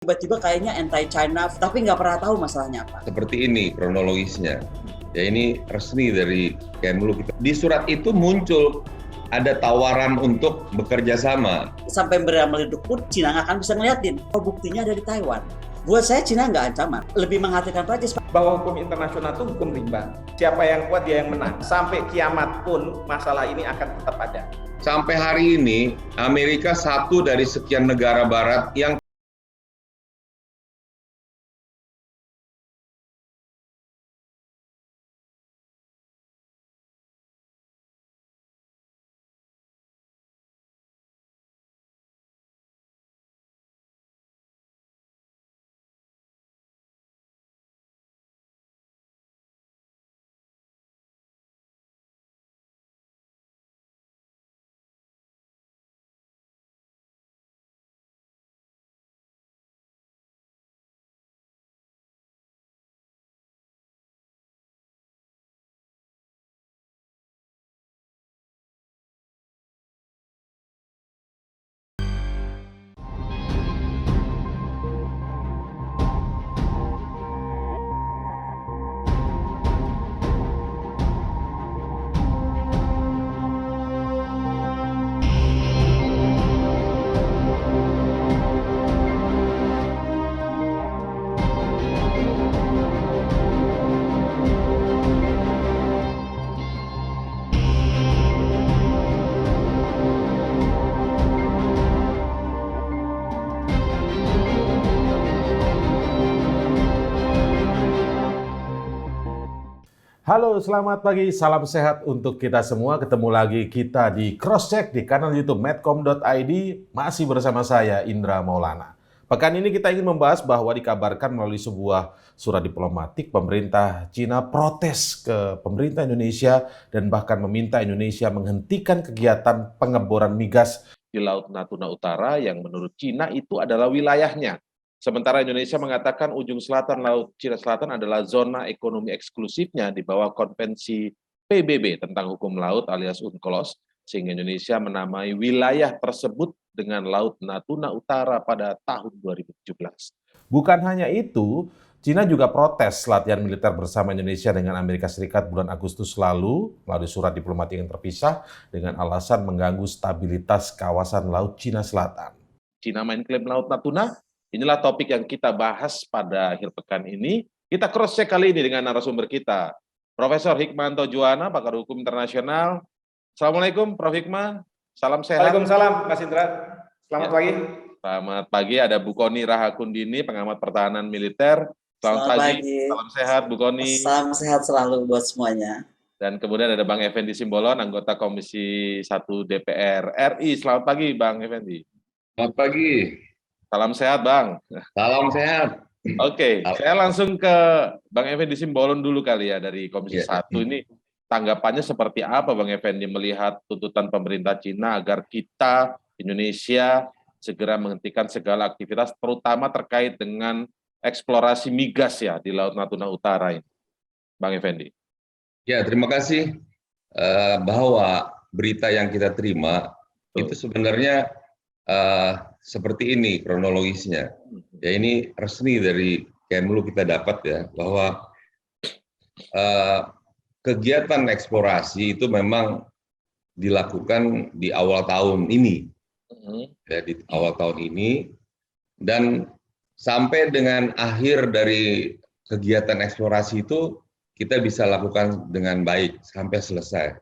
Tiba-tiba kayaknya anti-China, tapi nggak pernah tahu masalahnya apa. Seperti ini kronologisnya. Ya ini resmi dari Kemlu. Di surat itu muncul ada tawaran untuk bekerja sama. Sampai meleduk pun Cina nggak akan bisa ngeliatin. Oh, buktinya ada di Taiwan. Buat saya Cina nggak ancaman, lebih menghatirkan Prancis. Bahwa hukum internasional itu hukum rimba. Siapa yang kuat dia yang menang. Sampai kiamat pun masalah ini akan tetap ada. Sampai hari ini Amerika satu dari sekian negara barat yang Halo, selamat pagi, salam sehat untuk kita semua. Ketemu lagi kita di Crosscheck di kanal YouTube medcom.id, masih bersama saya Indra Maulana. Pekan ini kita ingin membahas bahwa dikabarkan melalui sebuah surat diplomatik, pemerintah Cina protes ke pemerintah Indonesia dan bahkan meminta Indonesia menghentikan kegiatan pengeboran migas di Laut Natuna Utara yang menurut Cina itu adalah wilayahnya. Sementara Indonesia mengatakan ujung selatan Laut Cina Selatan adalah zona ekonomi eksklusifnya di bawah konvensi PBB tentang hukum laut alias UNCLOS, sehingga Indonesia menamai wilayah tersebut dengan Laut Natuna Utara pada tahun 2017. Bukan hanya itu, Cina juga protes latihan militer bersama Indonesia dengan Amerika Serikat bulan Agustus lalu melalui surat diplomatik yang terpisah dengan alasan mengganggu stabilitas kawasan Laut Cina Selatan. Cina main klaim Laut Natuna. Inilah topik yang kita bahas pada akhir pekan ini. Kita cross-check kali ini dengan narasumber kita, Profesor Hikmanto Juwana, pakar hukum internasional. Assalamualaikum, Prof. Hikmah. Salam sehat. Waalaikumsalam, Mas Indra. Selamat pagi. Selamat pagi, ada Bu Koni Rahakundini, pengamat pertahanan militer. Selamat pagi. Salam sehat, Bu Koni. Salam sehat selalu buat semuanya. Dan kemudian ada Bang Effendi Simbolon, anggota Komisi 1 DPR RI. Selamat pagi, Bang Effendi. selamat pagi. Salam sehat, Bang. Salam sehat. Oke, saya langsung ke Bang Effendi Simbolon dulu kali ya dari Komisi 1 ini. Tanggapannya seperti apa Bang Effendi melihat tuntutan pemerintah Cina agar kita, Indonesia, segera menghentikan segala aktivitas terutama terkait dengan eksplorasi migas ya di Laut Natuna Utara ini. Bang Effendi. Ya, terima kasih bahwa berita yang kita terima itu sebenarnya seperti ini kronologisnya. Ya ini resmi dari Kemlu kita dapat ya bahwa kegiatan eksplorasi itu memang dilakukan di awal tahun ini. Ya, di awal tahun ini dan sampai dengan akhir dari kegiatan eksplorasi itu kita bisa lakukan dengan baik sampai selesai.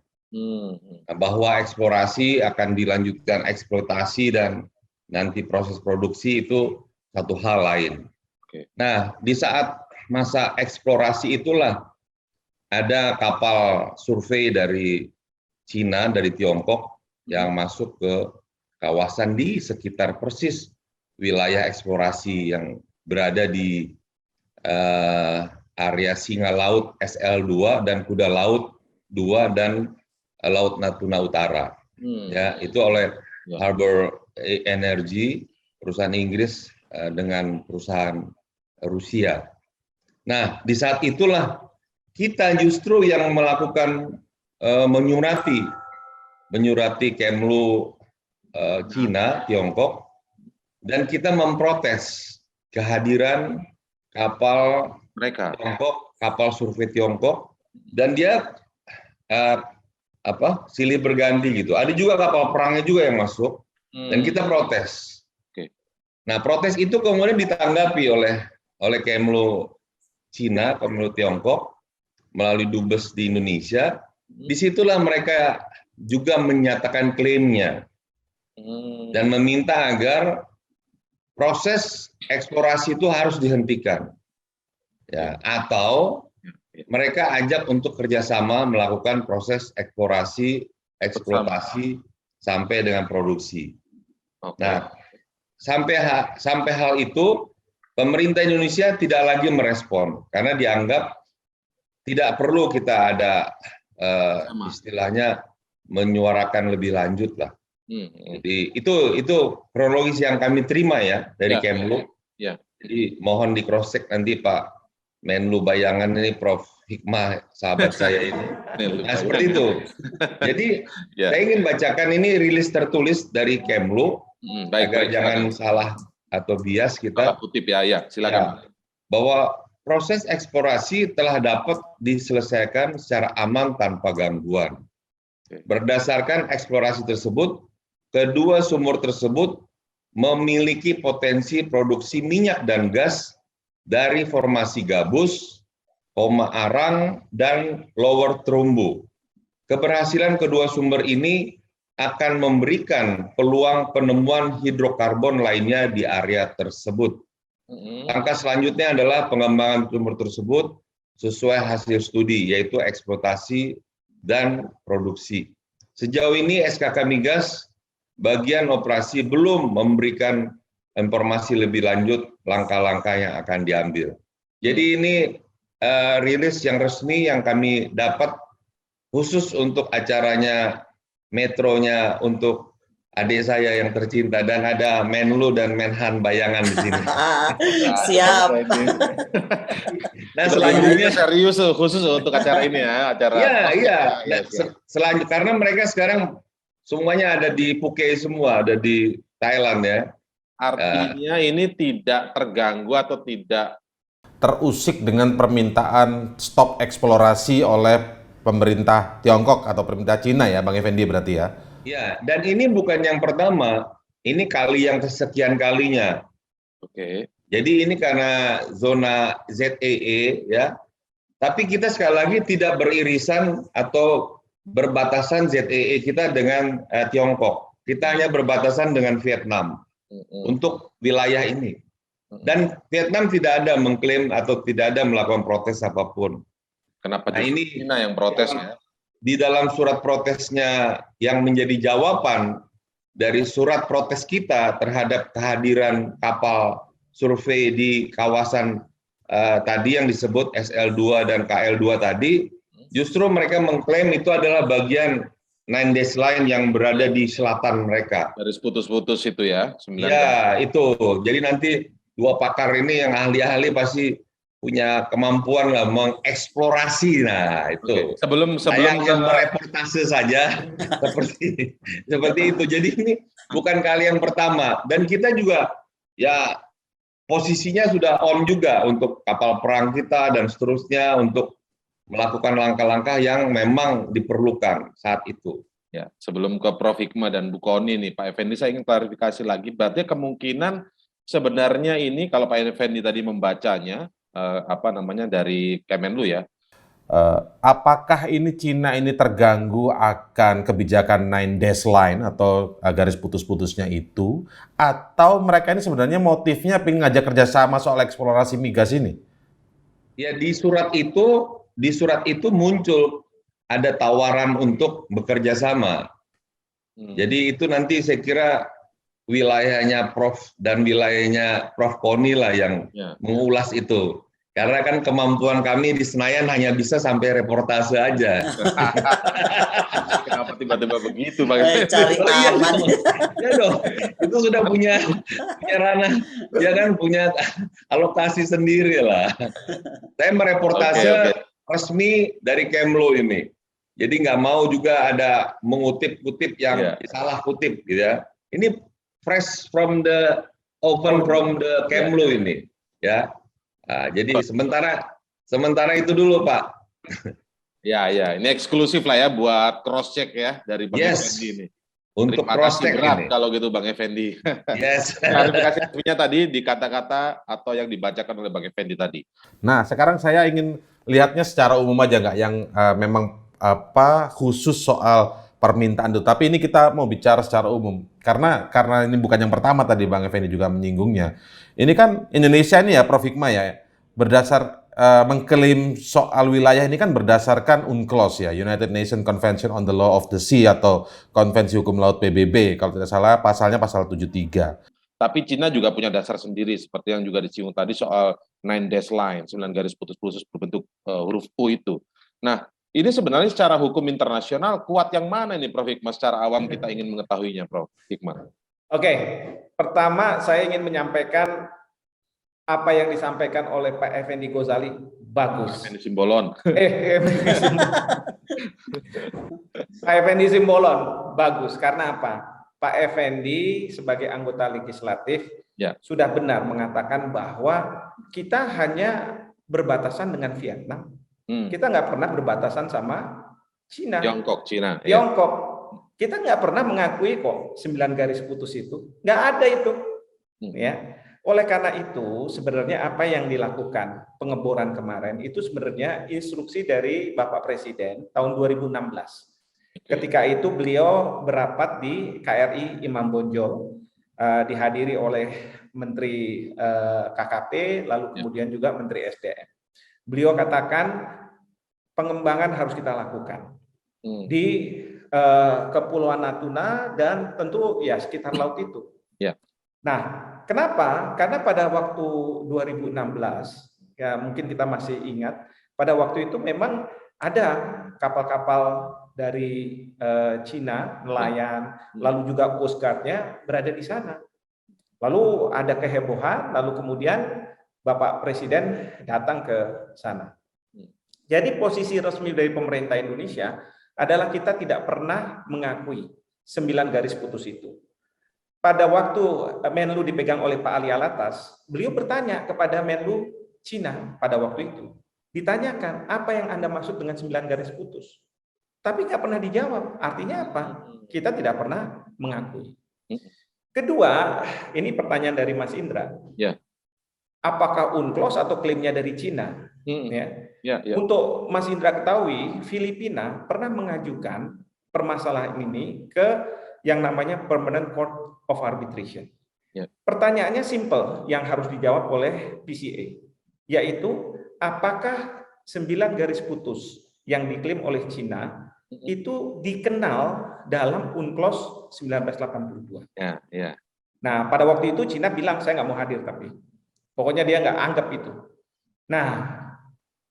Bahwa eksplorasi akan dilanjutkan eksploitasi dan nanti proses produksi itu satu hal lain. Nah, di saat masa eksplorasi itulah ada kapal survei dari Cina, dari Tiongkok yang masuk ke kawasan di sekitar persis wilayah eksplorasi yang berada di area Singa Laut SL2 dan Kuda Laut 2 dan Laut Natuna Utara. Ya, itu oleh Harbour Energy, perusahaan Inggris dengan perusahaan Rusia. Nah, di saat itulah kita justru yang melakukan menyurati Kemlu Cina, Tiongkok, dan kita memprotes kehadiran kapal Mereka. Tiongkok, kapal survei Tiongkok, dan dia silih berganti gitu. Ada juga kapal perangnya juga yang masuk, dan kita protes. Oke. Nah, protes itu kemudian ditanggapi oleh Kemlu Cina, Kemlu Tiongkok melalui dubes di Indonesia. Disitulah mereka juga menyatakan klaimnya dan meminta agar proses eksplorasi itu harus dihentikan, ya, atau mereka ajak untuk kerjasama melakukan proses eksplorasi, eksploitasi sampai dengan produksi. Oke. Nah, sampai hal itu pemerintah Indonesia tidak lagi merespon karena dianggap tidak perlu kita ada istilahnya menyuarakan lebih lanjut lah. Jadi itu kronologis yang kami terima ya dari Kemlu. Ya. Jadi mohon di cross check nanti Pak Menlu Bayangan ini, Prof Hikmah sahabat saya ini. Nah, seperti itu. Jadi saya ingin bacakan ini rilis tertulis dari Kemlu agar jangan salah atau bias kita. Kutip ya, silakan. Ya, bahwa proses eksplorasi telah dapat diselesaikan secara aman tanpa gangguan. Berdasarkan eksplorasi tersebut, kedua sumur tersebut memiliki potensi produksi minyak dan gas dari formasi gabus, koma arang, dan lower trumbu. Keberhasilan kedua sumber ini akan memberikan peluang penemuan hidrokarbon lainnya di area tersebut. Langkah selanjutnya adalah pengembangan sumber tersebut sesuai hasil studi, yaitu eksploitasi dan produksi. Sejauh ini SKK Migas bagian operasi belum memberikan informasi lebih lanjut langkah-langkah yang akan diambil. Jadi ini rilis yang resmi yang kami dapat khusus untuk acaranya metronya untuk adik saya yang tercinta, dan ada Menlu dan Menhan Bayangan di sini. Siap. Nah, selanjutnya serius khusus untuk acara ini ya, acara. Iya. Selanjutnya karena mereka sekarang semuanya ada di Phuket semua, ada di Thailand ya. Artinya ini tidak terganggu atau tidak terusik dengan permintaan stop eksplorasi oleh pemerintah Tiongkok atau pemerintah Cina ya, Bang Effendi berarti ya? Ya, dan ini bukan yang pertama, ini kali yang kesekian kalinya. Oke. Jadi ini karena zona ZEE ya, tapi kita sekali lagi tidak beririsan atau berbatasan ZEE kita dengan Tiongkok. Kita hanya berbatasan dengan Vietnam untuk wilayah ini. Dan Vietnam tidak ada mengklaim atau tidak ada melakukan protes apapun. Kenapa nah, ini China yang protes ya? Di dalam surat protesnya yang menjadi jawaban dari surat protes kita terhadap kehadiran kapal survei di kawasan tadi yang disebut SL2 dan KL2 tadi, justru mereka mengklaim itu adalah bagian 9 dash line yang berada di selatan mereka. Garis putus-putus itu ya? Ya, itu. Jadi nanti dua pakar ini yang ahli-ahli pasti punya kemampuan lah mengeksplorasi. Nah, itu. Oke. Sebelum saya hanya mereportase saja seperti itu. Jadi ini bukan kali yang pertama, dan kita juga ya posisinya sudah on juga untuk kapal perang kita dan seterusnya untuk melakukan langkah-langkah yang memang diperlukan saat itu. Ya, sebelum ke Prof Hikmah dan Bu Koni nih, Pak Effendi, saya ingin klarifikasi lagi. Berarti kemungkinan sebenarnya ini kalau Pak Effendi tadi membacanya dari Kemenlu ya. Apakah ini Cina ini terganggu akan kebijakan 9 dash line atau garis putus-putusnya itu, atau mereka ini sebenarnya motifnya ingin ngajak kerjasama soal eksplorasi migas ini? Ya, di surat itu muncul ada tawaran untuk bekerja sama. Jadi itu nanti saya kira wilayahnya Prof dan wilayahnya Prof Koni lah yang mengulas itu. Karena kan kemampuan kami di Senayan hanya bisa sampai reportase aja. Kenapa tiba-tiba begitu, Bang? Cari aman. Ya dong, itu sudah punya ranah, ya kan, punya alokasi sendiri lah. Saya mereportase resmi dari Kemlu ini. Jadi nggak mau juga ada mengutip-kutip yang salah kutip, gitu ya. Ini fresh from the open from the Kemlu ini, ya. Nah, jadi sementara itu dulu, Pak. Ya, ini eksklusif lah ya buat cross check ya dari Bang Yes. Effendi ini. Untuk Terima cross kasih check berat ini. kalau gitu Bang Effendi. Yes. Klarifikasi resminya tadi di kata-kata atau yang dibacakan oleh Bang Effendi tadi. Nah, sekarang saya ingin lihatnya secara umum aja, nggak yang memang khusus soal permintaan itu. Tapi ini kita mau bicara secara umum. Karena ini bukan yang pertama tadi Bang Effendi juga menyinggungnya. Ini kan Indonesia ini ya, Prof. Hikmah ya, berdasar mengklaim soal wilayah ini kan berdasarkan UNCLOS ya, United Nations Convention on the Law of the Sea atau Konvensi Hukum Laut PBB. Kalau tidak salah pasalnya pasal 73. Tapi Cina juga punya dasar sendiri seperti yang juga disinggung tadi soal 9 dash line, 9 garis putus-putus berbentuk huruf U itu. Nah, ini sebenarnya secara hukum internasional kuat yang mana ini Prof. Hikmah? Secara awam kita ingin mengetahuinya, Prof. Hikmah. Oke, pertama saya ingin menyampaikan apa yang disampaikan oleh Pak Effendi Ghazali bagus. Effendi Simbolon. Pak Effendi Simbolon bagus karena apa? Pak Effendi sebagai anggota legislatif sudah benar mengatakan bahwa kita hanya berbatasan dengan Vietnam. Kita nggak pernah berbatasan sama Cina. Tiongkok, Cina. Tiongkok. Kita nggak pernah mengakui kok 9 garis putus itu. Nggak ada itu. Ya. Oleh karena itu, sebenarnya apa yang dilakukan pengeboran kemarin itu sebenarnya instruksi dari Bapak Presiden tahun 2016. Ketika itu beliau berapat di KRI Imam Bonjol, dihadiri oleh Menteri KKP, lalu kemudian juga Menteri SDM. Beliau katakan pengembangan harus kita lakukan di Kepulauan Natuna dan tentu ya sekitar laut itu. Nah, kenapa? Karena pada waktu 2016, ya mungkin kita masih ingat, pada waktu itu memang ada kapal-kapal dari Cina, nelayan, lalu juga Coast Guard-nya berada di sana. Lalu ada kehebohan, lalu kemudian Bapak Presiden datang ke sana. Jadi posisi resmi dari pemerintah Indonesia adalah kita tidak pernah mengakui 9 garis putus itu. Pada waktu Menlu dipegang oleh Pak Ali Alatas, beliau bertanya kepada Menlu Cina pada waktu itu. Ditanyakan, apa yang Anda maksud dengan 9 garis putus? Tapi nggak pernah dijawab. Artinya apa? Kita tidak pernah mengakui. Kedua, ini pertanyaan dari Mas Indra. Apakah UNCLOS atau klaimnya dari Cina? Untuk Mas Indra ketahui, Filipina pernah mengajukan permasalahan ini ke yang namanya Permanent Court of Arbitration. Pertanyaannya simple yang harus dijawab oleh PCA, yaitu apakah 9 garis putus yang diklaim oleh Cina itu dikenal dalam UNCLOS 1982. Nah, pada waktu itu Cina bilang saya nggak mau hadir, tapi pokoknya dia nggak anggap itu. Nah,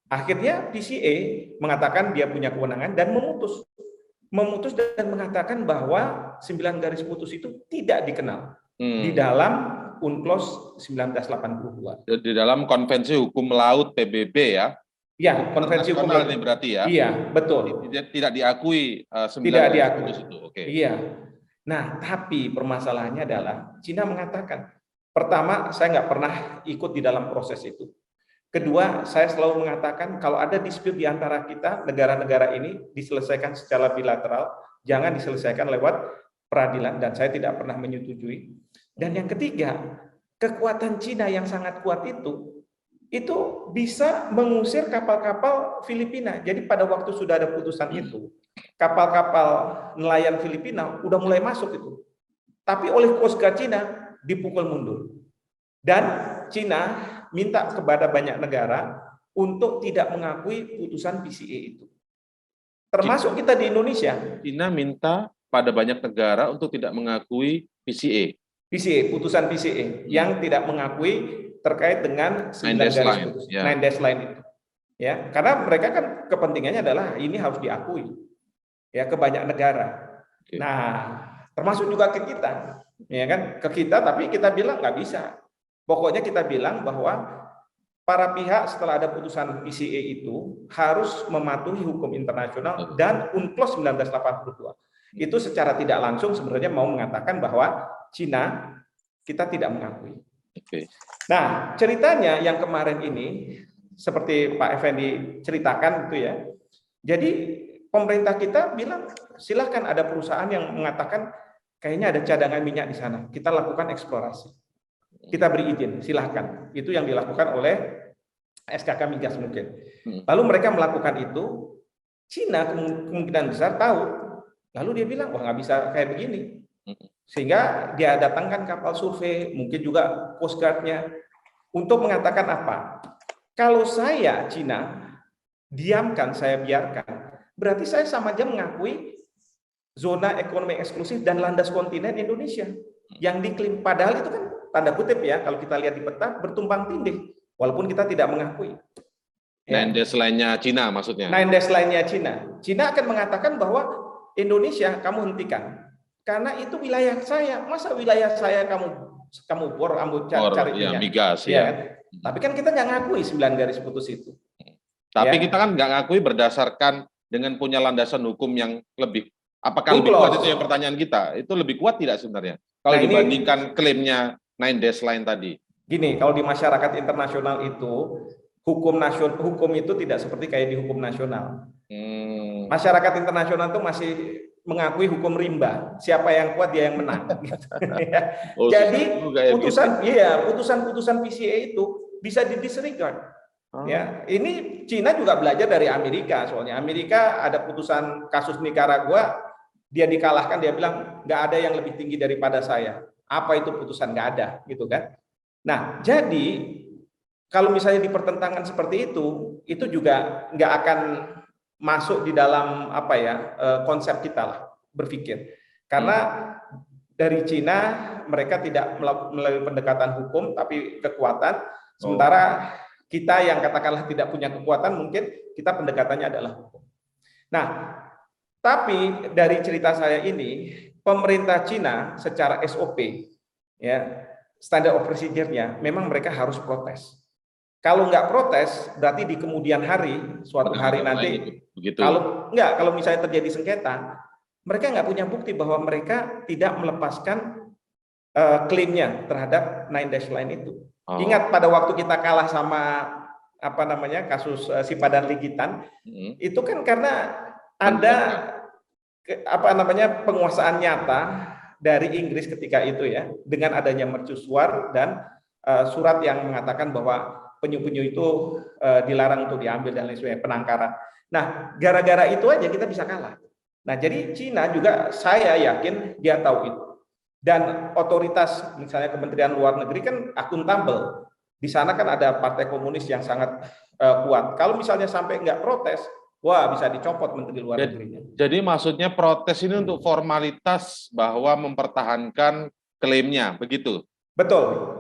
akhirnya PCA mengatakan dia punya kewenangan dan memutus dan mengatakan bahwa 9 garis putus itu tidak dikenal di dalam UNCLOS 1982. Di dalam Konvensi Hukum Laut PBB ya? Ya, Konvensi Hukum Laut ini berarti ya? Iya, betul. Tidak diakui 9 tidak garis diakui. putus itu. Iya. Nah, tapi permasalahannya adalah Cina mengatakan, pertama, saya nggak pernah ikut di dalam proses itu. Kedua, saya selalu mengatakan kalau ada dispute di antara kita, negara-negara ini diselesaikan secara bilateral, jangan diselesaikan lewat peradilan, dan saya tidak pernah menyetujui. Dan yang ketiga, kekuatan Cina yang sangat kuat itu bisa mengusir kapal-kapal Filipina. Jadi pada waktu sudah ada putusan itu, kapal-kapal nelayan Filipina udah mulai masuk itu. Tapi oleh Coast Guard Cina dipukul mundur. Dan Cina minta kepada banyak negara untuk tidak mengakui putusan PCA itu. Termasuk kita di Indonesia. Cina minta pada banyak negara untuk tidak mengakui PCA. Putusan PCA yang tidak mengakui terkait dengan 9 garis putus. 9 dash line itu. Ya, karena mereka kan kepentingannya adalah ini harus diakui ya ke banyak negara. Nah, termasuk juga ke kita. Ya kan? Ke kita, tapi kita bilang nggak bisa. Pokoknya kita bilang bahwa para pihak setelah ada putusan PCA itu harus mematuhi hukum internasional dan UNCLOS 1982. Itu secara tidak langsung sebenarnya mau mengatakan bahwa Cina kita tidak mengakui. Oke. Nah, ceritanya yang kemarin ini seperti Pak Effendi ceritakan itu ya. Jadi pemerintah kita bilang silahkan, ada perusahaan yang mengatakan kayaknya ada cadangan minyak di sana. Kita lakukan eksplorasi. Kita beri izin, silahkan. Itu yang dilakukan oleh SKK Migas mungkin. Lalu mereka melakukan itu, Cina kemungkinan besar tahu. Lalu dia bilang, wah nggak bisa kayak begini. Sehingga dia datangkan kapal survei, mungkin juga Coast Guard-nya, untuk mengatakan apa? Kalau saya Cina diamkan, saya biarkan, berarti saya sama aja mengakui zona ekonomi eksklusif dan landas kontinen Indonesia yang diklaim. Padahal itu kan tanda kutip ya, kalau kita lihat di peta bertumpang tindih, walaupun kita tidak mengakui. Nine dash line-nya Cina maksudnya. Nine dash line-nya Cina. Cina akan mengatakan bahwa Indonesia kamu hentikan. Karena itu wilayah saya, masa wilayah saya kamu bor, cari minyak, migas ya. ya. Tapi kan kita nggak ngakui 9 garis putus itu. Tapi Ya. kita kan nggak ngakui berdasarkan dengan punya landasan hukum yang lebih. Apakah lebih Unclos. kuat, itu yang pertanyaan kita? Itu lebih kuat tidak sebenarnya? Kalau Nah, ini- dibandingkan klaimnya Nine dash line tadi. Gini, kalau di masyarakat internasional itu hukum itu tidak seperti kayak di hukum nasional. Masyarakat internasional itu masih mengakui hukum rimba, siapa yang kuat dia yang menang. Gitu. Oh, Jadi kayak putusan PCA itu bisa di disregard. Ya, ini Cina juga belajar dari Amerika, soalnya Amerika ada putusan kasus Nicaragua, dia dikalahkan, dia bilang nggak ada yang lebih tinggi daripada saya. Apa itu putusan? Nggak ada, gitu kan? Nah, jadi kalau misalnya di pertentangan seperti itu juga nggak akan masuk di dalam konsep kita lah berpikir, karena dari Cina mereka tidak melalui pendekatan hukum tapi kekuatan, sementara kita yang katakanlah tidak punya kekuatan, mungkin kita pendekatannya adalah hukum. Nah, tapi dari cerita saya ini, pemerintah Cina secara SOP, ya, standard of procedure-nya, memang mereka harus protes. Kalau nggak protes, berarti di kemudian hari, suatu hari nanti, begitu. kalau misalnya terjadi sengketa, mereka nggak punya bukti bahwa mereka tidak melepaskan klaimnya terhadap Nine Dash Line itu. Ingat pada waktu kita kalah sama kasus Sipadan Ligitan, itu kan karena ada penguasaan nyata dari Inggris ketika itu ya, dengan adanya mercusuar dan surat yang mengatakan bahwa penyu-penyu itu dilarang untuk diambil dan lain sebagainya, penangkaran. Nah, gara-gara itu aja kita bisa kalah. Nah, jadi Cina juga saya yakin dia tahu itu. Dan otoritas misalnya Kementerian Luar Negeri kan akuntabel. Di sana kan ada Partai Komunis yang sangat kuat. Kalau misalnya sampai nggak protes, wah bisa dicopot Menteri Luar Negerinya. Jadi maksudnya protes ini untuk formalitas bahwa mempertahankan klaimnya, begitu? Betul.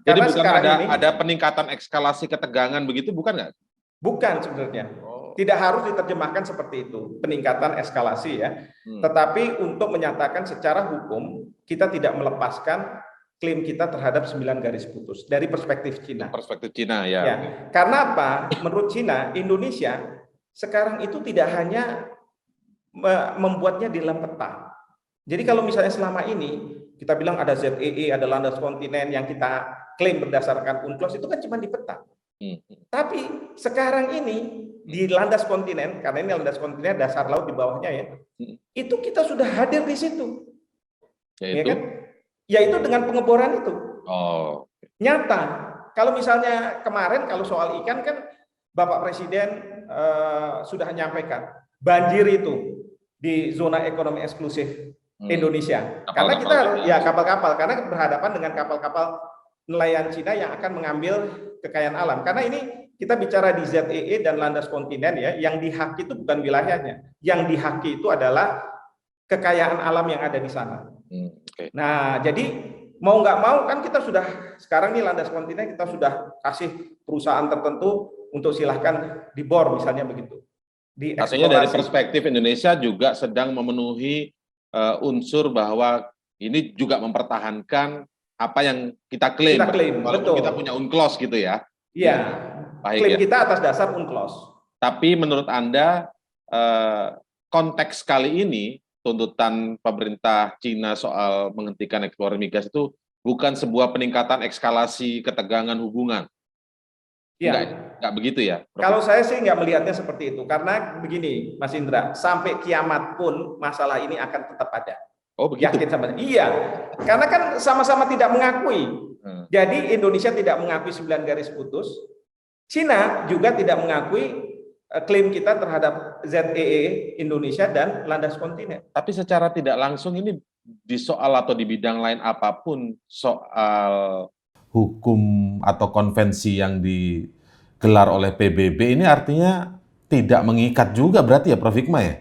Jadi bukan ada peningkatan eskalasi ketegangan begitu, bukan nggak? Bukan sebenarnya. Tidak harus diterjemahkan seperti itu, peningkatan eskalasi ya. Tetapi untuk menyatakan secara hukum, kita tidak melepaskan klaim kita terhadap 9 garis putus dari perspektif Cina. Perspektif Cina ya. Karena apa? Menurut Cina, Indonesia sekarang itu tidak hanya membuatnya di dalam peta. Jadi kalau misalnya selama ini kita bilang ada ZEE, ada landas kontinen yang kita klaim berdasarkan UNCLOS, itu kan cuma di peta. Tapi sekarang ini di landas kontinen, karena ini landas kontinen dasar laut di bawahnya ya, itu kita sudah hadir di situ. Yaitu? Ya kan? Yaitu dengan pengeboran itu. Nyata. Kalau misalnya kemarin kalau soal ikan kan Bapak Presiden sudah menyampaikan banjir itu di zona ekonomi eksklusif Indonesia. Karena kita kapal-kapal, karena berhadapan dengan kapal-kapal nelayan Cina yang akan mengambil kekayaan alam. Karena ini kita bicara di ZEE dan landas kontinen ya, yang dihaki itu bukan wilayahnya. Yang dihaki itu adalah kekayaan alam yang ada di sana. Nah, jadi mau nggak mau kan kita sudah sekarang nih landas kontinen kita sudah kasih perusahaan tertentu untuk silahkan dibor misalnya begitu. Artinya dari perspektif Indonesia juga sedang memenuhi unsur bahwa ini juga mempertahankan apa yang kita klaim, walaupun kita punya UNCLOS gitu ya. Iya, klaim kita atas dasar UNCLOS. Tapi menurut Anda konteks kali ini tuntutan pemerintah Cina soal menghentikan ekspor migas itu bukan sebuah peningkatan eskalasi ketegangan hubungan. Ya. Enggak begitu ya, Prof? Kalau saya sih nggak melihatnya seperti itu, karena begini, Mas Indra, sampai kiamat pun masalah ini akan tetap ada. Oh begitu? Yakin sama? Iya, karena kan sama-sama tidak mengakui. Jadi Indonesia tidak mengakui 9 garis putus, Cina juga tidak mengakui klaim kita terhadap ZEE Indonesia dan landas kontinen. Tapi secara tidak langsung ini di soal atau di bidang lain apapun soal Hukum atau konvensi yang digelar oleh PBB ini artinya tidak mengikat juga berarti ya Prof. Hikmah ya?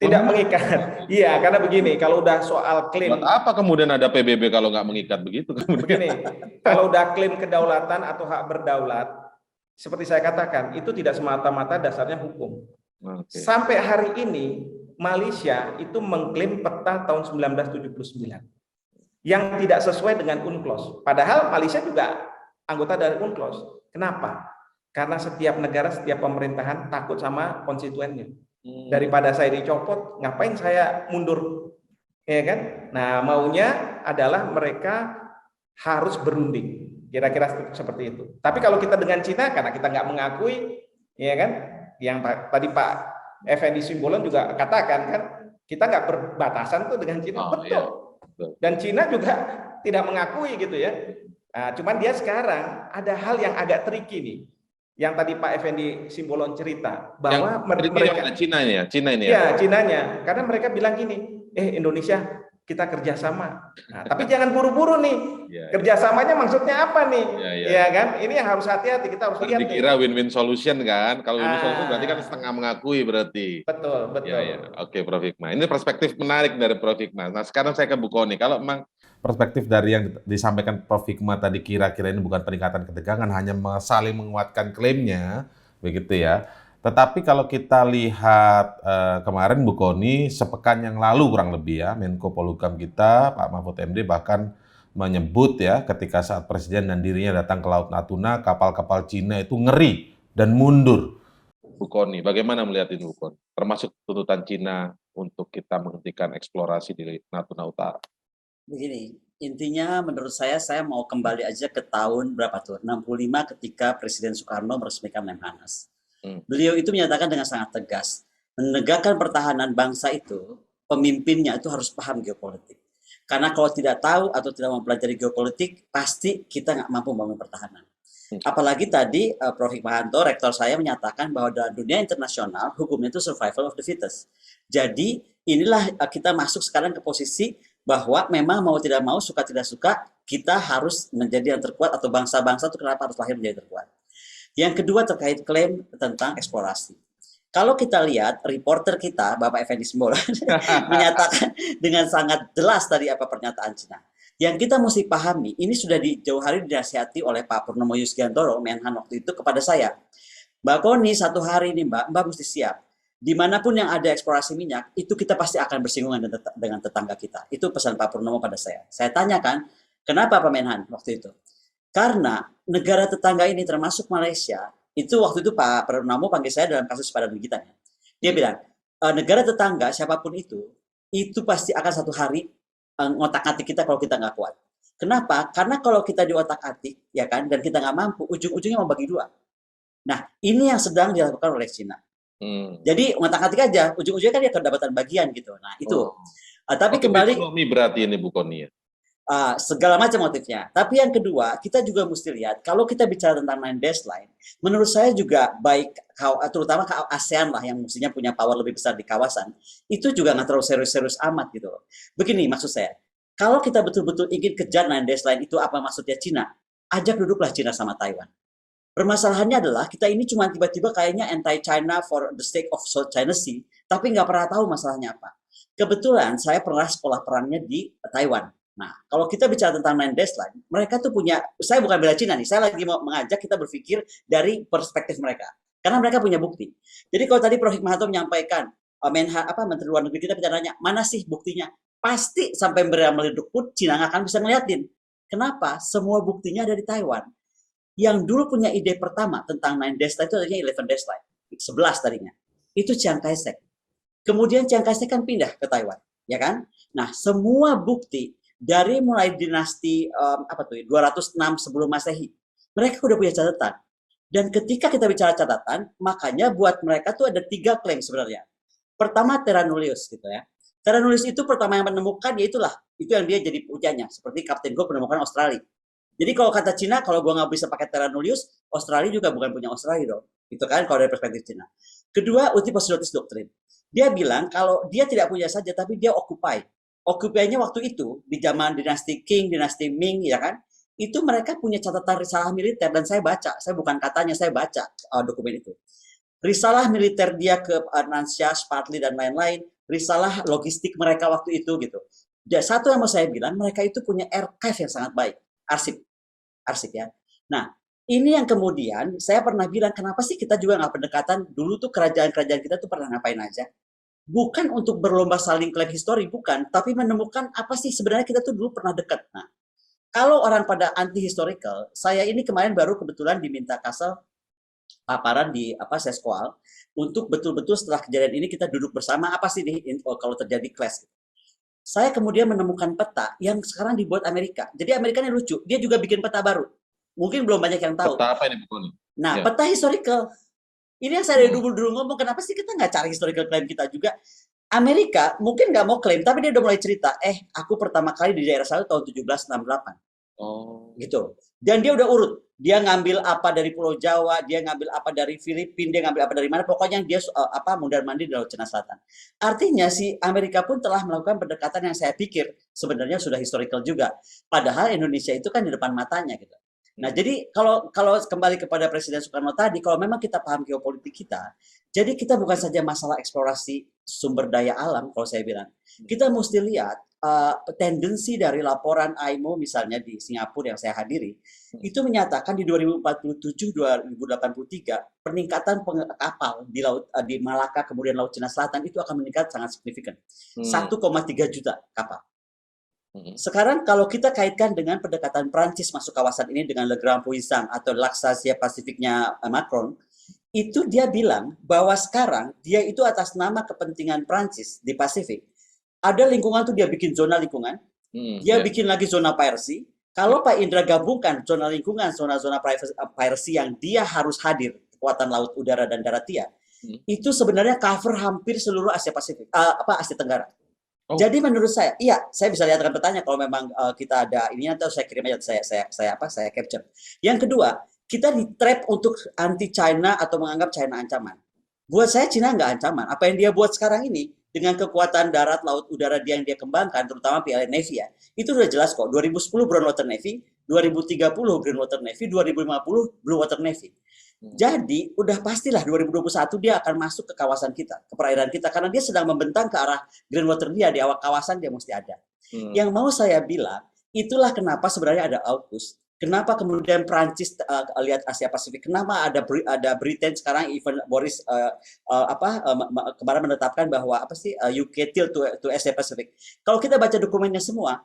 Tidak mengikat. Iya, karena begini, kalau udah soal klaim. Buat apa kemudian ada PBB kalau nggak mengikat begitu? Begini, kalau udah klaim kedaulatan atau hak berdaulat, seperti saya katakan, itu tidak semata-mata dasarnya hukum. Okay. Sampai hari ini, Malaysia itu mengklaim peta tahun 1979 yang tidak sesuai dengan UNCLOS. Padahal Malaysia juga anggota dari UNCLOS. Kenapa? Karena setiap negara, setiap pemerintahan takut sama konstituennya. Daripada saya dicopot, ngapain saya mundur? Ya kan? Nah, maunya adalah mereka harus berunding. Kira-kira seperti itu. Tapi kalau kita dengan Cina, karena kita nggak mengakui, ya kan? Yang tadi Pak Effendi Simbolon juga katakan kan, kita nggak berbatasan tuh dengan Cina. Betul. Iya. Dan Cina juga tidak mengakui gitu ya. Nah, cuman dia sekarang ada hal yang agak tricky nih. Yang tadi Pak Effendi Simbolon cerita bahwa mereka Cina ini ya, Cina ini ya. Ya, Cinanya. Karena mereka bilang gini, Indonesia kita kerjasama. Nah, tapi jangan buru-buru nih. Kerjasamanya maksudnya apa nih? Ya kan? Ini yang harus hati-hati. Kita harus lihat. Dikira win-win solution kan? Kalau win-win solution berarti kan setengah mengakui berarti. Betul. Ya. Oke, Prof. Hikmah. Ini perspektif menarik dari Prof. Hikmah. Nah, sekarang saya ke Bu Kony. Kalau memang perspektif dari yang disampaikan Prof. Hikmah tadi kira-kira ini bukan peningkatan ketegangan, hanya saling menguatkan klaimnya, begitu ya. Tetapi kalau kita lihat kemarin Bu Kony, sepekan yang lalu kurang lebih ya, Menko Polhukam kita, Pak Mahfud MD bahkan menyebut ya ketika saat Presiden dan dirinya datang ke Laut Natuna, kapal-kapal Cina itu ngeri dan mundur. Bu Kony, bagaimana melihat ini Bu Kony? Termasuk tuntutan Cina untuk kita menghentikan eksplorasi di Natuna Utara. Begini, intinya menurut saya mau kembali aja ke tahun berapa tuh? 65 ketika Presiden Soekarno meresmikan Lemhanas. Beliau itu menyatakan dengan sangat tegas, menegakkan pertahanan bangsa itu, pemimpinnya itu harus paham geopolitik. Karena kalau tidak tahu atau tidak mempelajari geopolitik, pasti kita nggak mampu membangun pertahanan. Apalagi tadi Prof. Hikmahanto, rektor saya menyatakan bahwa dalam dunia internasional, hukumnya itu survival of the fittest. Jadi inilah kita masuk sekarang ke posisi bahwa memang mau tidak mau, suka tidak suka, kita harus menjadi yang terkuat atau bangsa-bangsa itu kenapa harus lahir menjadi terkuat. Yang kedua terkait klaim tentang eksplorasi. Kalau kita lihat reporter kita, Bapak Effendi Simbolon, menyatakan dengan sangat jelas tadi apa pernyataan Cina. Yang kita mesti pahami, ini sudah jauh hari dinasihati oleh Pak Purnomo Yuskiantoro, Menhan waktu itu kepada saya. Mbak Kony, satu hari ini Mbak mesti siap. Dimanapun yang ada eksplorasi minyak, itu kita pasti akan bersinggungan dengan tetangga kita. Itu pesan Pak Purnomo pada saya. Saya tanyakan, kenapa Pak Menhan waktu itu? Karena negara tetangga ini termasuk Malaysia, itu waktu itu Pak Purnomo panggil saya dalam kasus Padang Gitan. Dia bilang, negara tetangga siapapun itu pasti akan satu hari ngotak-atik kita kalau kita nggak kuat. Kenapa? Karena kalau kita diotak-atik, ya kan, dan kita nggak mampu, ujung-ujungnya mau bagi dua. Nah, ini yang sedang dilakukan oleh Cina. Jadi ngotak-atik aja, ujung-ujungnya kan dia kedapatan bagian gitu. Nah, itu. Tapi kembali ekonomi berarti ini Bu Kony ya. Segala macam motifnya. Tapi yang kedua, kita juga mesti lihat, kalau kita bicara tentang 9 dash line, menurut saya juga baik, terutama ke ASEAN lah, yang mestinya punya power lebih besar di kawasan, itu juga nggak terlalu serius-serius amat gitu. Begini maksud saya, kalau kita betul-betul ingin kejar 9 dash line itu apa maksudnya Cina, ajak duduklah Cina sama Taiwan. Permasalahannya adalah, kita ini cuma tiba-tiba kayaknya anti-China for the sake of South China Sea, tapi nggak pernah tahu masalahnya apa. Kebetulan saya pernah sekolah perangnya di Taiwan. Nah, kalau kita bicara tentang 9 dash line, mereka tuh punya, saya bukan bela Cina nih, saya lagi mau mengajak kita berpikir dari perspektif mereka. Karena mereka punya bukti. Jadi kalau tadi Prof. Hikmahanto menyampaikan, Menteri Luar Negeri kita nanya, mana sih buktinya? Pasti sampai meleduk pun Cina nggak akan bisa ngeliatin. Kenapa? Semua buktinya ada di Taiwan. Yang dulu punya ide pertama tentang 9 dash line itu tadinya 11 dash line, 11 tadinya. Itu Chiang Kai-shek. Kemudian Chiang Kai-shek kan pindah ke Taiwan, ya kan? Nah, semua bukti dari mulai dinasti 206 sebelum Masehi. Mereka udah punya catatan. Dan ketika kita bicara catatan, makanya buat mereka tuh ada 3 klaim sebenarnya. Pertama terra nullius gitu ya. Terra nullius itu pertama yang menemukan, ya itulah, itu yang dia jadi pujiannya. Seperti Kapten Cook menemukan Australia. Jadi kalau kata Cina, kalau gua nggak bisa pakai terra nullius, Australia juga bukan punya Australia dong. Itu kan kalau dari perspektif Cina. Kedua, uti postulatis doktrin. Dia bilang kalau dia tidak punya saja, tapi dia occupy. Occupy-nya waktu itu, di zaman dinasti Qing, dinasti Ming, ya kan, itu mereka punya catatan risalah militer, dan saya baca, saya bukan katanya, saya baca dokumen itu. Risalah militer dia ke Nansha, Spratly, dan lain-lain, risalah logistik mereka waktu itu gitu. Dan satu yang mau saya bilang, mereka itu punya archive yang sangat baik, arsip ya. Nah, ini yang kemudian saya pernah bilang, kenapa sih kita juga nggak pendekatan, dulu tuh kerajaan-kerajaan kita tuh pernah ngapain aja. Bukan untuk berlomba saling klaim histori, bukan, tapi menemukan apa sih sebenarnya kita tuh dulu pernah dekat. Nah, kalau orang pada anti historical, saya ini kemarin baru kebetulan diminta Kasel paparan di Seskual untuk betul-betul setelah kejadian ini kita duduk bersama apa sih nih kalau terjadi clash. Saya kemudian menemukan peta yang sekarang dibuat Amerika. Jadi Amerika ini lucu, dia juga bikin peta baru. Mungkin belum banyak yang tahu. Peta apa ini Bu? Nah, Ya. peta historical. Ini yang saya dari dulu ngomong, kenapa sih kita nggak cari historical claim kita juga? Amerika mungkin nggak mau klaim, tapi dia udah mulai cerita, aku pertama kali di daerah saya tahun 1768. Oh. Gitu. Dan dia udah urut. Dia ngambil apa dari Pulau Jawa, dia ngambil apa dari Filipina, dia ngambil apa dari mana, pokoknya dia mondar-mandir di Laut Cina Selatan. Artinya si Amerika pun telah melakukan pendekatan yang saya pikir sebenarnya sudah historical juga. Padahal Indonesia itu kan di depan matanya gitu. Nah, jadi kalau kembali kepada Presiden Soekarno tadi, kalau memang kita paham geopolitik kita, jadi kita bukan saja masalah eksplorasi sumber daya alam, kalau saya bilang. Kita mesti lihat tendensi dari laporan AIMO misalnya di Singapura yang saya hadiri, itu menyatakan di 2047-2083 peningkatan kapal di laut di Malaka kemudian Laut Cina Selatan itu akan meningkat sangat signifikan. 1,3 juta kapal. Sekarang kalau kita kaitkan dengan pendekatan Prancis masuk kawasan ini dengan Le Grand Puissant atau L'Axasia Pasifiknya Macron, itu dia bilang bahwa sekarang dia itu atas nama kepentingan Prancis di Pasifik. Ada lingkungan tuh dia bikin zona lingkungan, dia bikin lagi zona piracy. Kalau Pak Indra gabungkan zona lingkungan, zona-zona piracy yang dia harus hadir, kekuatan laut, udara, dan darat dia, itu sebenarnya cover hampir seluruh Asia Pasifik, Asia Tenggara. Oh. Jadi menurut saya, iya, saya bisa lihatkan petanya kalau memang kita ada ini atau saya kirim aja saya capture. Yang kedua, kita di trap untuk anti China atau menganggap China ancaman. Buat saya China nggak ancaman. Apa yang dia buat sekarang ini dengan kekuatan darat, laut, udara dia yang dia kembangkan, terutama PLN Navy ya, itu udah jelas kok. 2010 Brown Water Navy, 2030 Green Water Navy, 2050 Blue Water Navy. Jadi udah pastilah 2021 dia akan masuk ke kawasan kita, ke perairan kita, karena dia sedang membentang ke arah green water dia, di awal kawasan dia mesti ada. Yang mau saya bilang, itulah kenapa sebenarnya ada AUKUS, kenapa kemudian Prancis lihat Asia Pasifik, kenapa ada Britain sekarang, even Boris kemarin menetapkan bahwa UK tilt to Asia Pasifik. Kalau kita baca dokumennya semua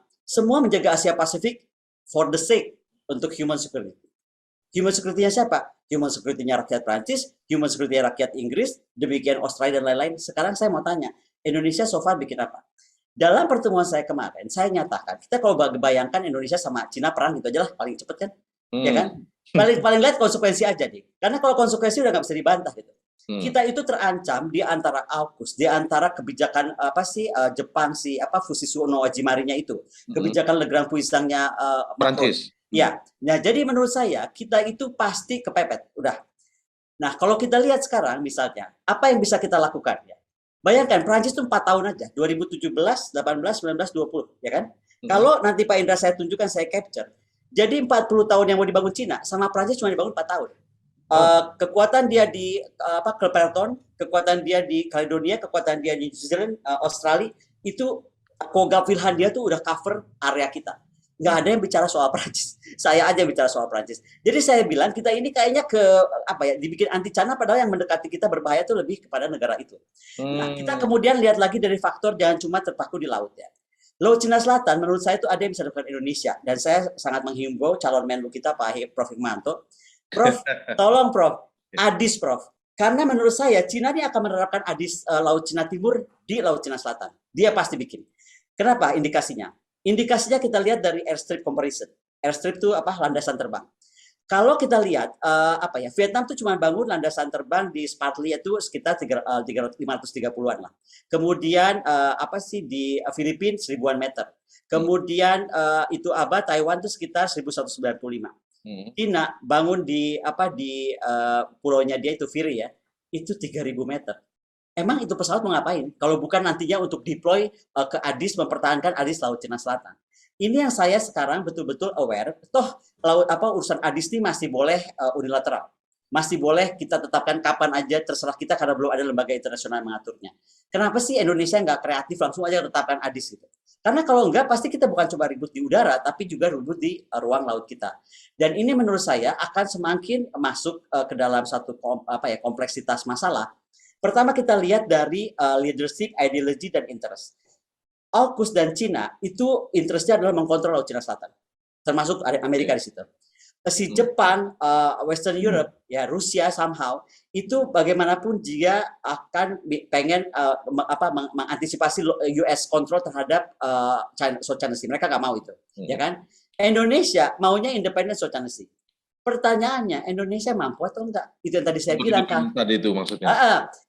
menjaga Asia Pasifik for the sake untuk human security. Human security-nya siapa? Human security-nya rakyat Prancis, human security-nya rakyat Inggris, demikian Australia dan lain-lain. Sekarang saya mau tanya, Indonesia so far bikin apa? Dalam pertemuan saya kemarin, saya nyatakan, kita kalau bayangkan Indonesia sama Cina perang gitu aja lah, paling cepet kan? Ya kan? Paling lihat konsekuensi aja nih. Karena kalau konsekuensi udah nggak bisa dibantah gitu. Kita itu terancam di antara AUKUS, di antara kebijakan Jepang Fusisuno Ojimari-nya itu, kebijakan Le Grand Puissant-nya Prancis. Ya, nah jadi menurut saya kita itu pasti kepepet, udah. Nah kalau kita lihat sekarang misalnya, apa yang bisa kita lakukan ya? Bayangkan Prancis itu 4 tahun aja, 2017, 18, 19, 20, ya kan? Kalau nanti Pak Indra saya tunjukkan, saya capture. Jadi 40 tahun yang mau dibangun Cina, sama Prancis cuma dibangun 4 tahun. Kekuatan dia di Clapperton, kekuatan dia di Caledonia, kekuatan dia di New Zealand, Australia, itu Kogak Finlandia tuh udah cover area kita. Nggak ada yang bicara soal Prancis. Saya aja bicara soal Prancis. Jadi saya bilang kita ini kayaknya dibikin anti China, padahal yang mendekati kita berbahaya itu lebih kepada negara itu. Nah, kita kemudian lihat lagi dari faktor jangan cuma terpaku di laut ya. Laut Cina Selatan menurut saya itu ada yang bisa dilakukan Indonesia, dan saya sangat menghimbau calon Menlu kita Pak Prof Hikmanto. Prof, tolong Prof, ADIS Prof. Karena menurut saya Cina ini akan menerapkan ADIS Laut Cina Timur di Laut Cina Selatan. Dia pasti bikin. Kenapa indikasinya? Indikasinya kita lihat dari airstrip comparison. Airstrip itu apa? Landasan terbang. Kalau kita lihat Vietnam tuh cuma bangun landasan terbang di Spratly itu sekitar 530-an lah. Kemudian di Filipina 1000-an meter. Kemudian Taiwan tuh sekitar 1195. Cina bangun di pulaunya dia itu Firi ya, itu 3000 meter. Emang itu pesawat mau ngapain? Kalau bukan nantinya untuk deploy ke Adis, mempertahankan Adis Laut Cina Selatan. Ini yang saya sekarang betul-betul aware. Toh urusan Adis ini masih boleh unilateral, masih boleh kita tetapkan kapan aja terserah kita karena belum ada lembaga internasional yang mengaturnya. Kenapa sih Indonesia nggak kreatif langsung aja tetapkan Adis gitu? Karena kalau enggak pasti kita bukan coba ribut di udara, tapi juga ribut di ruang laut kita. Dan ini menurut saya akan semakin masuk ke dalam satu kompleksitas masalah. Pertama kita lihat dari leadership, ideology, dan interest. AUKUS dan Cina itu interestnya adalah mengkontrol Laut Cina Selatan, termasuk Amerika di situ. Si Jepang, Western Europe, ya Rusia somehow itu bagaimanapun dia akan pengen mengantisipasi US control terhadap South China Sea. Mereka nggak mau itu, ya kan? Indonesia maunya independent South China Sea. Pertanyaannya, Indonesia mampu atau enggak? Itu yang tadi saya bilang kan. Tadi itu maksudnya.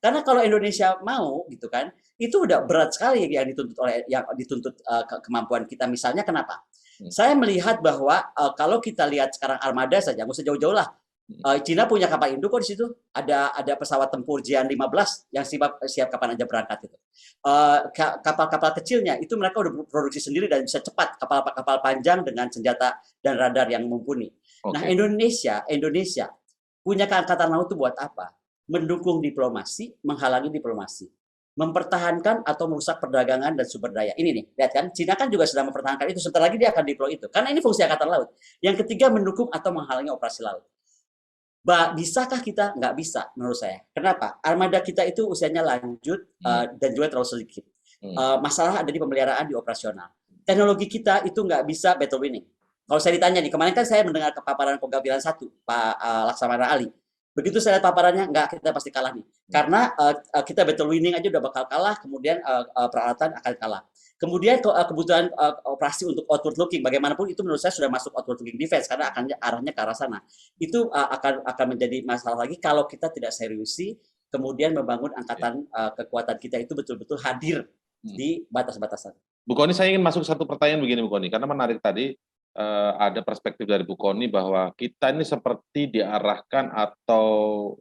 Karena kalau Indonesia mau, gitu kan, itu udah berat sekali yang dituntut kemampuan kita. Misalnya kenapa? Saya melihat bahwa kalau kita lihat sekarang armada saja, nggak usah jauh-jauh lah. Cina punya kapal induk kok di situ. Ada pesawat tempur Jian 15 yang siap kapan aja berangkat itu. Kapal-kapal kecilnya itu mereka udah produksi sendiri dan bisa cepat. Kapal-kapal panjang dengan senjata dan radar yang mumpuni. Okay. Nah Indonesia punya angkatan laut itu buat apa? Mendukung diplomasi, menghalangi diplomasi, mempertahankan atau merusak perdagangan dan sumber daya. Ini nih, lihat kan, Cina kan juga sedang mempertahankan itu. Sebentar lagi dia akan deploy itu. Karena ini fungsi angkatan laut. Yang ketiga, mendukung atau menghalangi operasi laut. Bisakah kita? Nggak bisa, menurut saya. Kenapa? Armada kita itu usianya lanjut dan juga terlalu sedikit. Masalah ada di pemeliharaan, di operasional. Teknologi kita itu nggak bisa battle winning. Kalau saya ditanya nih, kemarin kan saya mendengar kepaparan Kogabilan 1, Pak Laksamana Ali. Begitu saya lihat paparannya, enggak, kita pasti kalah nih. Karena kita battle winning aja udah bakal kalah, kemudian peralatan akan kalah. Kemudian kebutuhan operasi untuk outward looking, bagaimanapun itu menurut saya sudah masuk outward looking defense, karena arahnya ke arah sana. Itu akan menjadi masalah lagi kalau kita tidak seriusi, kemudian membangun angkatan kekuatan kita itu betul-betul hadir di batas-batasan. Bu Kony, saya ingin masuk satu pertanyaan begini Bu Kony, karena menarik tadi, ada perspektif dari Bu Kony bahwa kita ini seperti diarahkan atau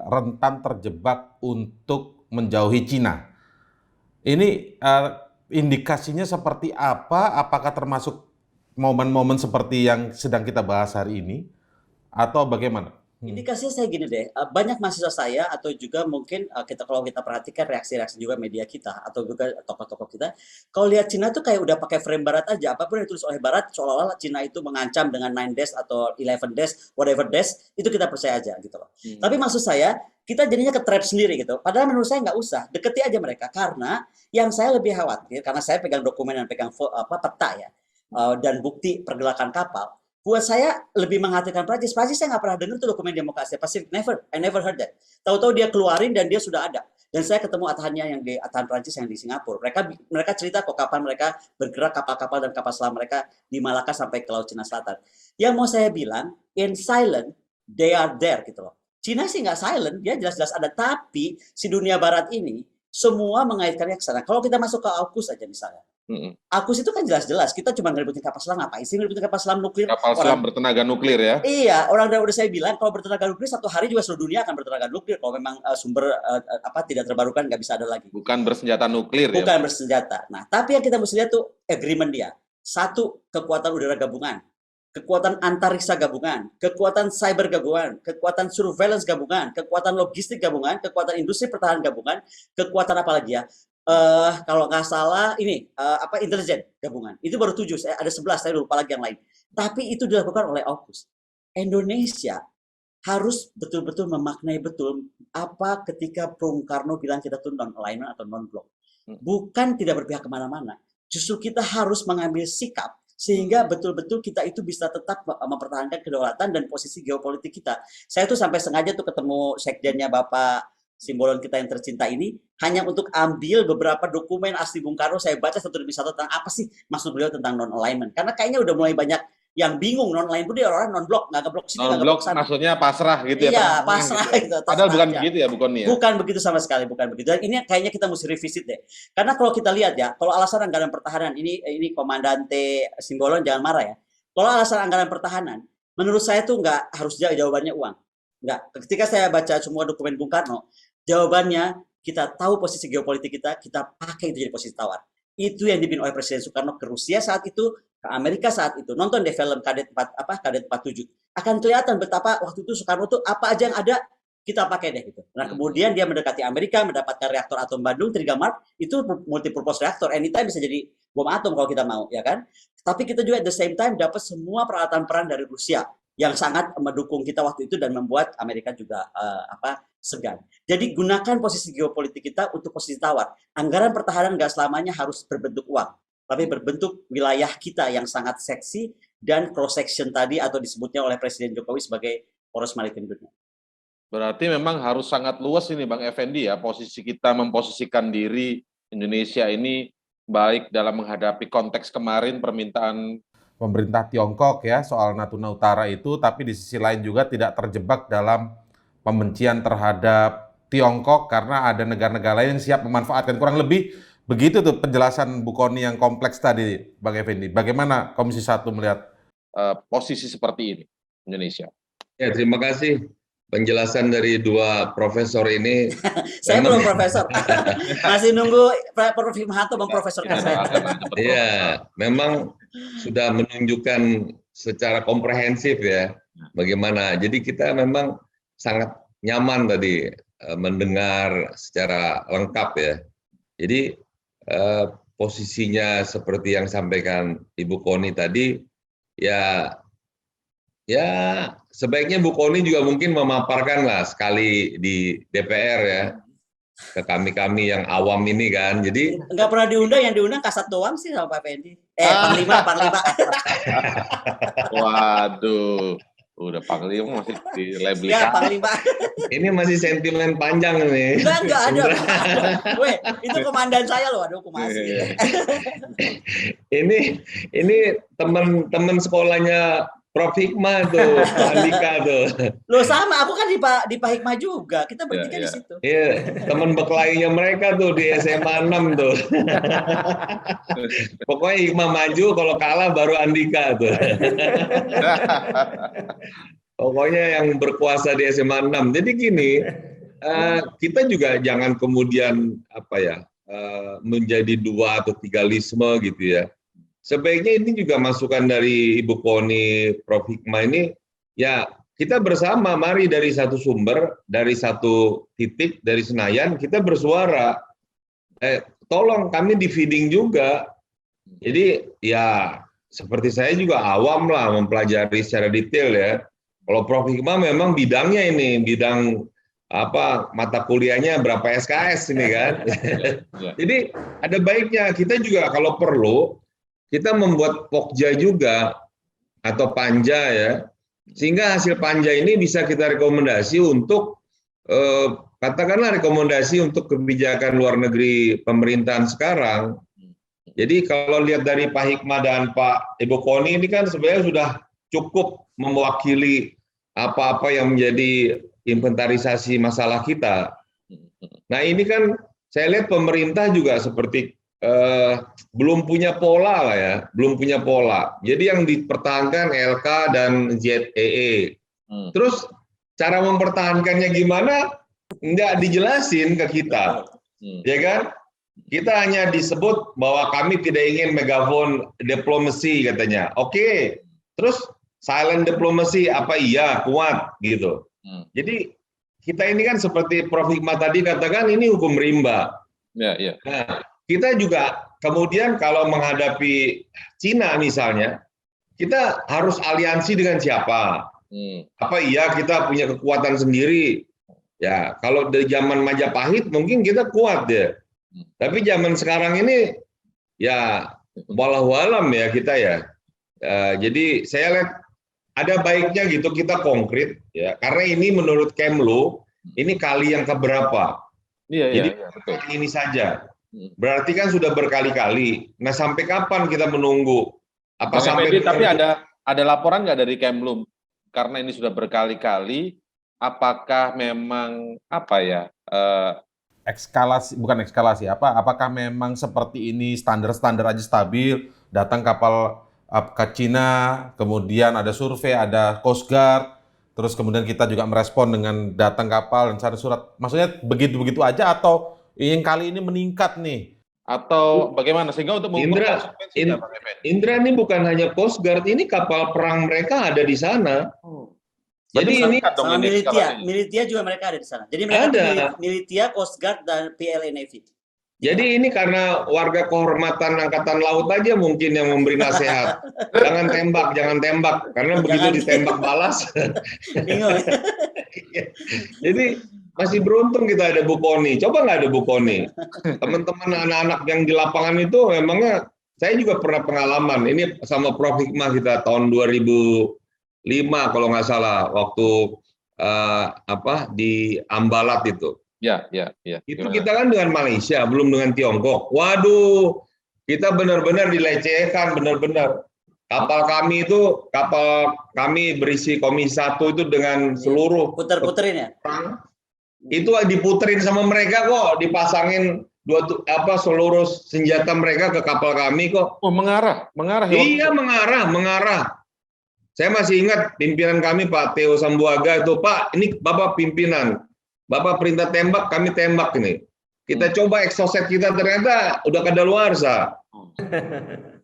rentan terjebak untuk menjauhi Cina. Ini indikasinya seperti apa? Apakah termasuk momen-momen seperti yang sedang kita bahas hari ini? Atau bagaimana? Indikasinya saya gini deh, banyak mahasiswa saya atau juga mungkin kalau kita perhatikan reaksi-reaksi juga media kita atau juga tokoh-tokoh kita, kalau lihat Cina tuh kayak udah pakai frame Barat aja, apapun yang ditulis oleh Barat seolah-olah Cina itu mengancam dengan 9 days atau 11 days, whatever days, itu kita percaya aja gitu loh. Tapi maksud saya, kita jadinya ke trap sendiri gitu. Padahal menurut saya nggak usah, deketi aja mereka, karena yang saya lebih khawatir, karena saya pegang dokumen dan pegang peta ya, dan bukti pergerakan kapal. Buat saya lebih mengkhawatirkan Prancis. Prancis saya nggak pernah dengar tuh dokumen demokrasi Pasifik. I never heard that. Tahu-tahu dia keluarin dan dia sudah ada. Dan saya ketemu atahannya yang di atahan Prancis yang di Singapura. Mereka cerita kok kapan mereka bergerak kapal-kapal dan kapal selam mereka di Malaka sampai ke Laut Cina Selatan. Yang mau saya bilang, in silent, they are there gitu loh. Cina sih nggak silent, dia jelas-jelas ada. Tapi si dunia Barat ini semua mengaitkannya ke sana. Kalau kita masuk ke AUKUS aja misalnya. AUKUS itu kan jelas-jelas kita cuma ngeributin kapal selam, ngapain sih ngeributin kapal selam nuklir? Kapal selam bertenaga nuklir ya? Iya, orang udah saya bilang kalau bertenaga nuklir satu hari juga seluruh dunia akan bertenaga nuklir kalau memang sumber tidak terbarukan nggak bisa ada lagi. Bukan bersenjata nuklir ya? Bukan bersenjata. Nah, tapi yang kita mesti lihat tuh agreement dia. Satu, kekuatan udara gabungan, kekuatan antariksa gabungan, kekuatan cyber gabungan, kekuatan surveillance gabungan, kekuatan logistik gabungan, kekuatan industri pertahanan gabungan, kekuatan apa lagi ya? Kalau nggak salah ini intelijen gabungan itu baru 7, ada 11 saya lupa lagi yang lain, tapi itu dilakukan oleh AUKUS. Indonesia harus betul-betul memaknai betul apa ketika Bung Karno bilang kita tuh non alignment atau non block, bukan tidak berpihak kemana-mana, justru kita harus mengambil sikap sehingga betul-betul kita itu bisa tetap mempertahankan kedaulatan dan posisi geopolitik kita. Saya tuh sampai sengaja tuh ketemu sekjennya Bapak Simbolon kita yang tercinta ini hanya untuk ambil beberapa dokumen asli Bung Karno, saya baca satu demi satu tentang apa sih maksud beliau tentang non-alignment. Karena kayaknya udah mulai banyak yang bingung, non-alignment itu dia orang non-blok, nggak ngeblok sini, nggak Non-blok ngeblok sana. maksudnya pasrah gitu ya. Iya, tengah-tengah pasrah gitu. gitu. Padahal bukan aja. begitu ya, Bu Koni ya. Bukan begitu sama sekali, bukan begitu. Dan ini kayaknya kita mesti revisit deh. Karena kalau kita lihat ya, kalau alasan anggaran pertahanan ini Komandante Simbolon jangan marah ya. Kalau alasan anggaran pertahanan, menurut saya tuh nggak harus jawabannya uang. Nggak. Ketika saya baca semua dokumen Bung Karno, jawabannya kita tahu posisi geopolitik kita pakai itu jadi posisi tawar. Itu yang dibikin oleh Presiden Soekarno ke Rusia saat itu, ke Amerika saat itu. Nonton deh film Kadet 47. Akan kelihatan betapa waktu itu Soekarno tuh apa aja yang ada kita pakai deh gitu. Nah, kemudian dia mendekati Amerika, mendapatkan reaktor atom Bandung 3 Maret, itu multipurpose reaktor, anytime bisa jadi bom atom kalau kita mau, ya kan? Tapi kita juga at the same time dapat semua peralatan perang dari Rusia yang sangat mendukung kita waktu itu dan membuat Amerika juga segan. Jadi gunakan posisi geopolitik kita untuk posisi tawar. Anggaran pertahanan nggak selamanya harus berbentuk uang, tapi berbentuk wilayah kita yang sangat seksi dan cross section tadi atau disebutnya oleh Presiden Jokowi sebagai poros maritim dunia. Berarti memang harus sangat luas ini Bang Effendi ya, posisi kita memposisikan diri Indonesia ini baik dalam menghadapi konteks kemarin permintaan pemerintah Tiongkok ya soal Natuna Utara itu, tapi di sisi lain juga tidak terjebak dalam pembencian terhadap Tiongkok karena ada negara-negara lain yang siap memanfaatkan. Kurang lebih begitu tuh penjelasan Bu Koni yang kompleks tadi, Bang Effendi. Bagaimana Komisi 1 melihat posisi seperti ini Indonesia? Ya, terima kasih penjelasan dari dua profesor ini. Saya belum profesor, masih nunggu Prof. Hikmahanto memprofesorkan saya. Iya, memang sudah menunjukkan secara komprehensif ya bagaimana. Jadi kita memang sangat nyaman tadi mendengar secara lengkap ya. Jadi posisinya seperti yang sampaikan Ibu Koni tadi, ya sebaiknya Bu Koni juga mungkin memaparkan lah sekali di DPR ya ke kami-kami yang awam ini kan. Jadi nggak pernah diundang, yang diundang Kasat doang sih sama Pak Fendi. Panglima. Waduh, udah Panglima masih di label. Ya, Panglima. Ini masih sentimen panjang nih. Enggak ada. Weh, itu komandan saya loh, aduh kumasi. Ini teman-teman sekolahnya Prof. Hikmah tuh, Pak Andika tuh. Loh sama, aku kan di Pak Hikmah juga. Kita bertiga di situ. Iya, teman bekelainya mereka tuh di SMA 6 tuh. Pokoknya Hikmah maju, kalau kalah baru Andika tuh. Pokoknya yang berkuasa di SMA 6. Jadi gini, kita juga jangan kemudian menjadi dua atau tigalisme gitu ya. Sebaiknya ini juga masukan dari Ibu Koni, Prof. Hikmah ini, ya kita bersama, mari dari satu sumber, dari satu titik, dari Senayan, kita bersuara. Tolong kami di feeding juga. Jadi ya seperti saya juga awam lah mempelajari secara detail ya. Kalau Prof. Hikmah memang bidangnya ini, bidang mata kuliahnya berapa SKS ini kan. Jadi ada baiknya kita juga kalau perlu, kita membuat pokja juga atau panja ya, sehingga hasil panja ini bisa kita rekomendasi untuk katakanlah rekomendasi untuk kebijakan luar negeri pemerintahan sekarang. Jadi kalau lihat dari Pak Hikmah dan Pak Ibu Koni ini kan sebenarnya sudah cukup mewakili apa-apa yang menjadi inventarisasi masalah kita. Nah ini kan saya lihat pemerintah juga seperti belum punya pola lah ya, belum punya pola. Jadi yang dipertahankan LK dan ZEE. Terus cara mempertahankannya gimana? Nggak dijelasin ke kita, ya kan? Kita hanya disebut bahwa kami tidak ingin megafon diplomasi katanya. Oke, terus silent diplomasi apa iya kuat gitu. Jadi kita ini kan seperti Prof. Hikmah tadi katakan ini hukum rimba. Ya. Nah, kita juga kemudian kalau menghadapi Cina misalnya, kita harus aliansi dengan siapa? Apa iya kita punya kekuatan sendiri? Ya, kalau dari zaman Majapahit mungkin kita kuat ya. Tapi zaman sekarang ini ya walau-alam ya kita ya. Jadi saya lihat ada baiknya gitu kita konkret ya. Karena ini menurut Kemlu ini kali yang keberapa. Iya, Jadi betul. kali ini saja. Berarti kan sudah berkali-kali. Nah, sampai kapan kita menunggu? Apa Bang sampai Effendi, tapi ada laporan nggak dari Kemlu karena ini sudah berkali-kali, apakah memang apa ya? Ekskalasi, bukan ekskalasi, apakah memang seperti ini standar-standar aja stabil, datang kapal ke Cina, kemudian ada survei, ada Coast Guard, terus kemudian kita juga merespon dengan datang kapal dan cari surat. Maksudnya begitu-begitu aja atau yang kali ini meningkat nih? Atau bagaimana sehingga untuk mengukur Indra, konsekuensinya, Bang Effendi? Indra ini bukan hanya Coast Guard, ini kapal perang mereka ada di sana. Jadi ini sama militia juga mereka ada di sana. Jadi mereka ada militia, Coast Guard dan PLA Navy. Jadi ini karena warga kehormatan Angkatan Laut aja mungkin yang memberi nasihat. Jangan tembak, karena begitu ditembak balas. Bingung. Jadi masih beruntung kita ada Bu Koni. Coba nggak ada Bu Koni. Teman-teman anak-anak yang di lapangan itu memangnya, saya juga pernah pengalaman. Ini sama Prof. Hikmah kita tahun 2005 kalau nggak salah, waktu di Ambalat itu. Ya. Itu kita kan dengan Malaysia, belum dengan Tiongkok. Waduh, kita benar-benar dilecehkan, benar-benar. Kapal kami berisi Komisi 1 itu dengan seluruh puter-puterin ya. Itu diputerin sama mereka kok, dipasangin seluruh senjata mereka ke kapal kami kok. Oh, mengarah. Iya, mengarah. Saya masih ingat pimpinan kami Pak Theo Sambuaga itu, Pak, ini Bapak pimpinan. Bapak perintah tembak, kami tembak ini. Kita coba exocet kita ternyata udah kadaluarsa.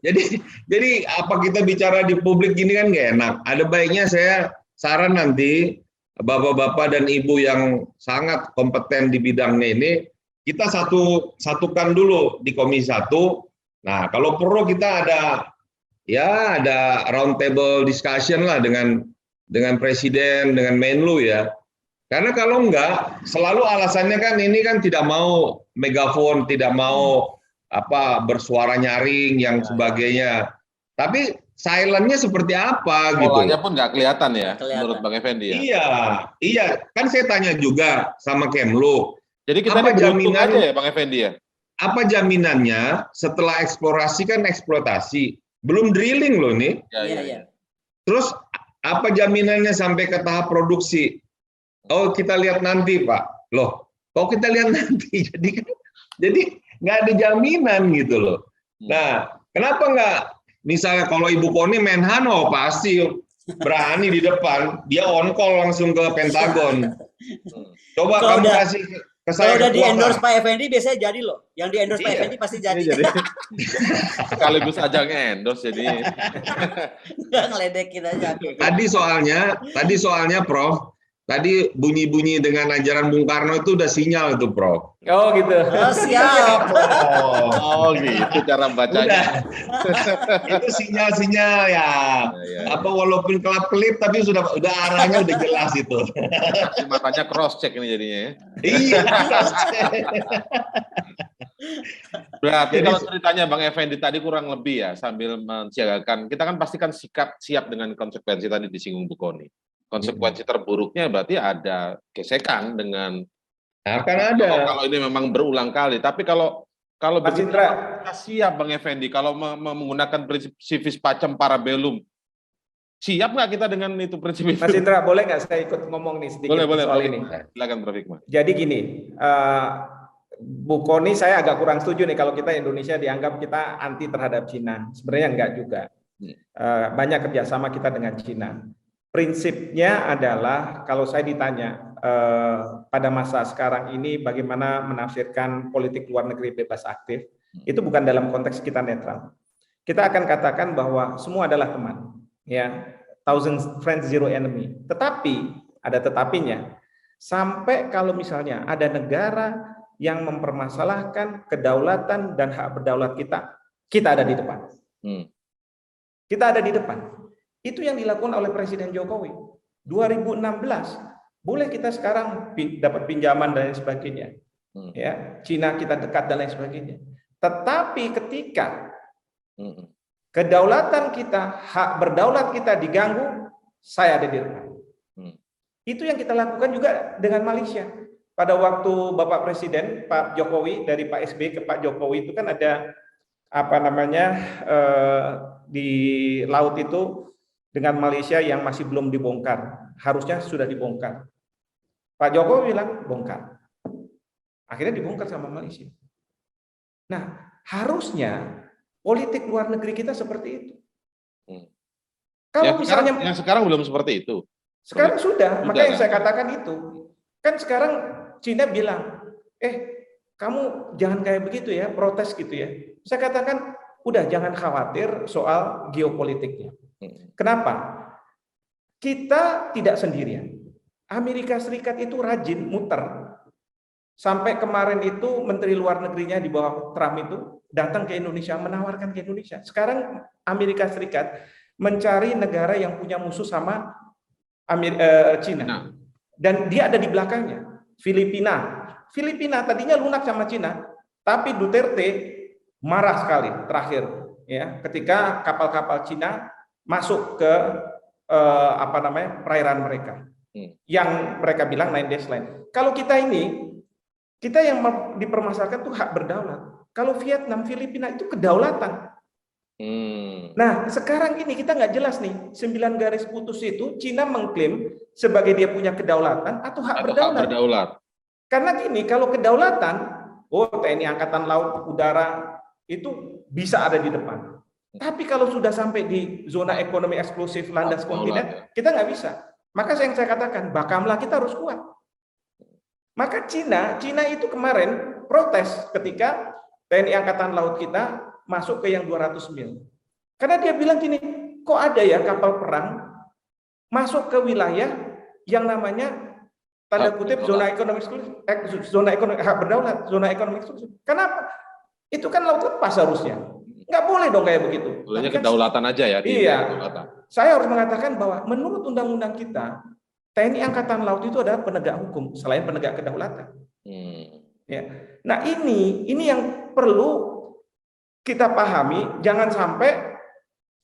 Jadi apa kita bicara di publik gini kan nggak enak. Ada baiknya saya saran nanti bapak-bapak dan ibu yang sangat kompeten di bidangnya ini, kita satukan dulu di Komisi 1. Nah, kalau perlu kita ada round table discussion lah dengan presiden, dengan Menlu ya. Karena kalau enggak, selalu alasannya kan ini kan tidak mau megafon, tidak mau bersuara nyaring yang sebagainya. Tapi silentnya seperti apa gitu. Polanya pun nggak kelihatan ya, menurut Bang Effendi ya. Iya. Kan saya tanya juga sama Kemlu. Jadi kita beruntung aja ya Bang Effendi ya? Apa jaminannya setelah eksplorasi kan eksploitasi. Belum drilling loh nih. Iya. Terus apa jaminannya sampai ke tahap produksi? Oh, kita lihat nanti, Pak. Loh, kok kita lihat nanti? Jadi nggak ada jaminan gitu loh. Nah, kenapa nggak? Misalnya kalau Ibu Koni Menhan, pasti berani di depan. Dia on call langsung ke Pentagon. Coba kamu kasih ke saya. Kalau udah di endorse Pak Effendi biasanya jadi loh. Yang di endorse Pak Effendi pasti jadi. Sekaligus aja nge-endorse jadi. Nggak ngeledekin aja. Tadi soalnya Prof. Tadi bunyi-bunyi dengan ajaran Bung Karno itu udah sinyal itu, Prof. Oh gitu. Oh, siap. Oh gitu cara bacanya. Itu sinyal-sinyal ya. Walaupun kelap-kelip tapi sudah arahnya udah jelas itu. Makanya cross check ini jadinya ya. Iya. Berarti kalau ceritanya Bang Effendi tadi kurang lebih ya sambil mensiagakan, kita kan pastikan siap dengan konsekuensi tadi disinggung Bu Koni. Konsekuensi terburuknya berarti ada gesekan dengan akan ada. Kalau ini memang berulang kali, tapi kalau begitu kita siap Bang Effendi kalau menggunakan prinsip civis pacem parabellum, siap nggak kita dengan itu prinsip itu? Mas Indra, boleh nggak saya ikut ngomong nih sedikit boleh, soal ini? Silakan Prof. Hikmah. Jadi gini, Bu Koni saya agak kurang setuju nih kalau kita Indonesia dianggap kita anti terhadap Cina. Sebenarnya enggak juga. Banyak kerjasama kita dengan Cina. Prinsipnya adalah kalau saya ditanya pada masa sekarang ini bagaimana menafsirkan politik luar negeri bebas aktif, itu bukan dalam konteks kita netral. Kita akan katakan bahwa semua adalah teman, ya, thousand friends zero enemy. Tetapi ada tetapinya. Sampai kalau misalnya ada negara yang mempermasalahkan kedaulatan dan hak berdaulat kita ada di depan. Kita ada di depan. Itu yang dilakukan oleh Presiden Jokowi. 2016, boleh kita sekarang dapat pinjaman dan lain sebagainya. Ya, Cina kita dekat dan lain sebagainya. Tetapi ketika kedaulatan kita, hak berdaulat kita diganggu, saya ada di depan. Itu yang kita lakukan juga dengan Malaysia. Pada waktu Bapak Presiden Pak Jokowi dari Pak SBY ke Pak Jokowi itu kan ada di laut itu dengan Malaysia yang masih belum dibongkar, harusnya sudah dibongkar. Pak Jokowi bilang bongkar, akhirnya dibongkar sama Malaysia. Nah, harusnya politik luar negeri kita seperti itu. Kalau misalnya yang sekarang belum seperti itu. Sekarang sudah, makanya kan? saya katakan itu. Kan sekarang Cina bilang, kamu jangan kayak begitu ya, protes gitu ya. Saya katakan, udah jangan khawatir soal geopolitiknya. Kenapa? Kita tidak sendirian. Amerika Serikat itu rajin muter. Sampai kemarin itu Menteri Luar Negerinya di bawah Trump itu datang ke Indonesia, menawarkan ke Indonesia. Sekarang Amerika Serikat mencari negara yang punya musuh sama Cina. Dan dia ada di belakangnya, Filipina. Filipina tadinya lunak sama Cina, tapi Duterte marah sekali terakhir ya ketika kapal-kapal Cina masuk ke perairan mereka. Yang mereka bilang 9 dash line. Kalau kita yang dipermasalahkan tuh hak berdaulat. Kalau Vietnam, Filipina itu kedaulatan. Nah, sekarang ini kita nggak jelas nih, 9 garis putus itu Cina mengklaim sebagai dia punya kedaulatan atau hak berdaulat. Karena gini, kalau kedaulatan, TNI Angkatan Laut, Udara itu bisa ada di depan. Tapi kalau sudah sampai di zona ekonomi eksklusif landas kontinen, kita nggak bisa. Maka yang saya katakan, bakamlah kita harus kuat. Maka Cina itu kemarin protes ketika TNI Angkatan Laut kita masuk ke yang 200 mil. Karena dia bilang gini, kok ada ya kapal perang masuk ke wilayah yang namanya tanda kutip zona ekonomi eksklusif, zona ekonomi hak berdaulat, zona ekonomi eksklusif. Kenapa? Itu kan laut lepas harusnya. Nggak boleh dong kayak begitu. Bolehnya kedaulatan aja ya. Iya. Saya harus mengatakan bahwa menurut undang-undang kita, TNI Angkatan Laut itu adalah penegak hukum selain penegak kedaulatan. Ya. Nah ini yang perlu kita pahami, jangan sampai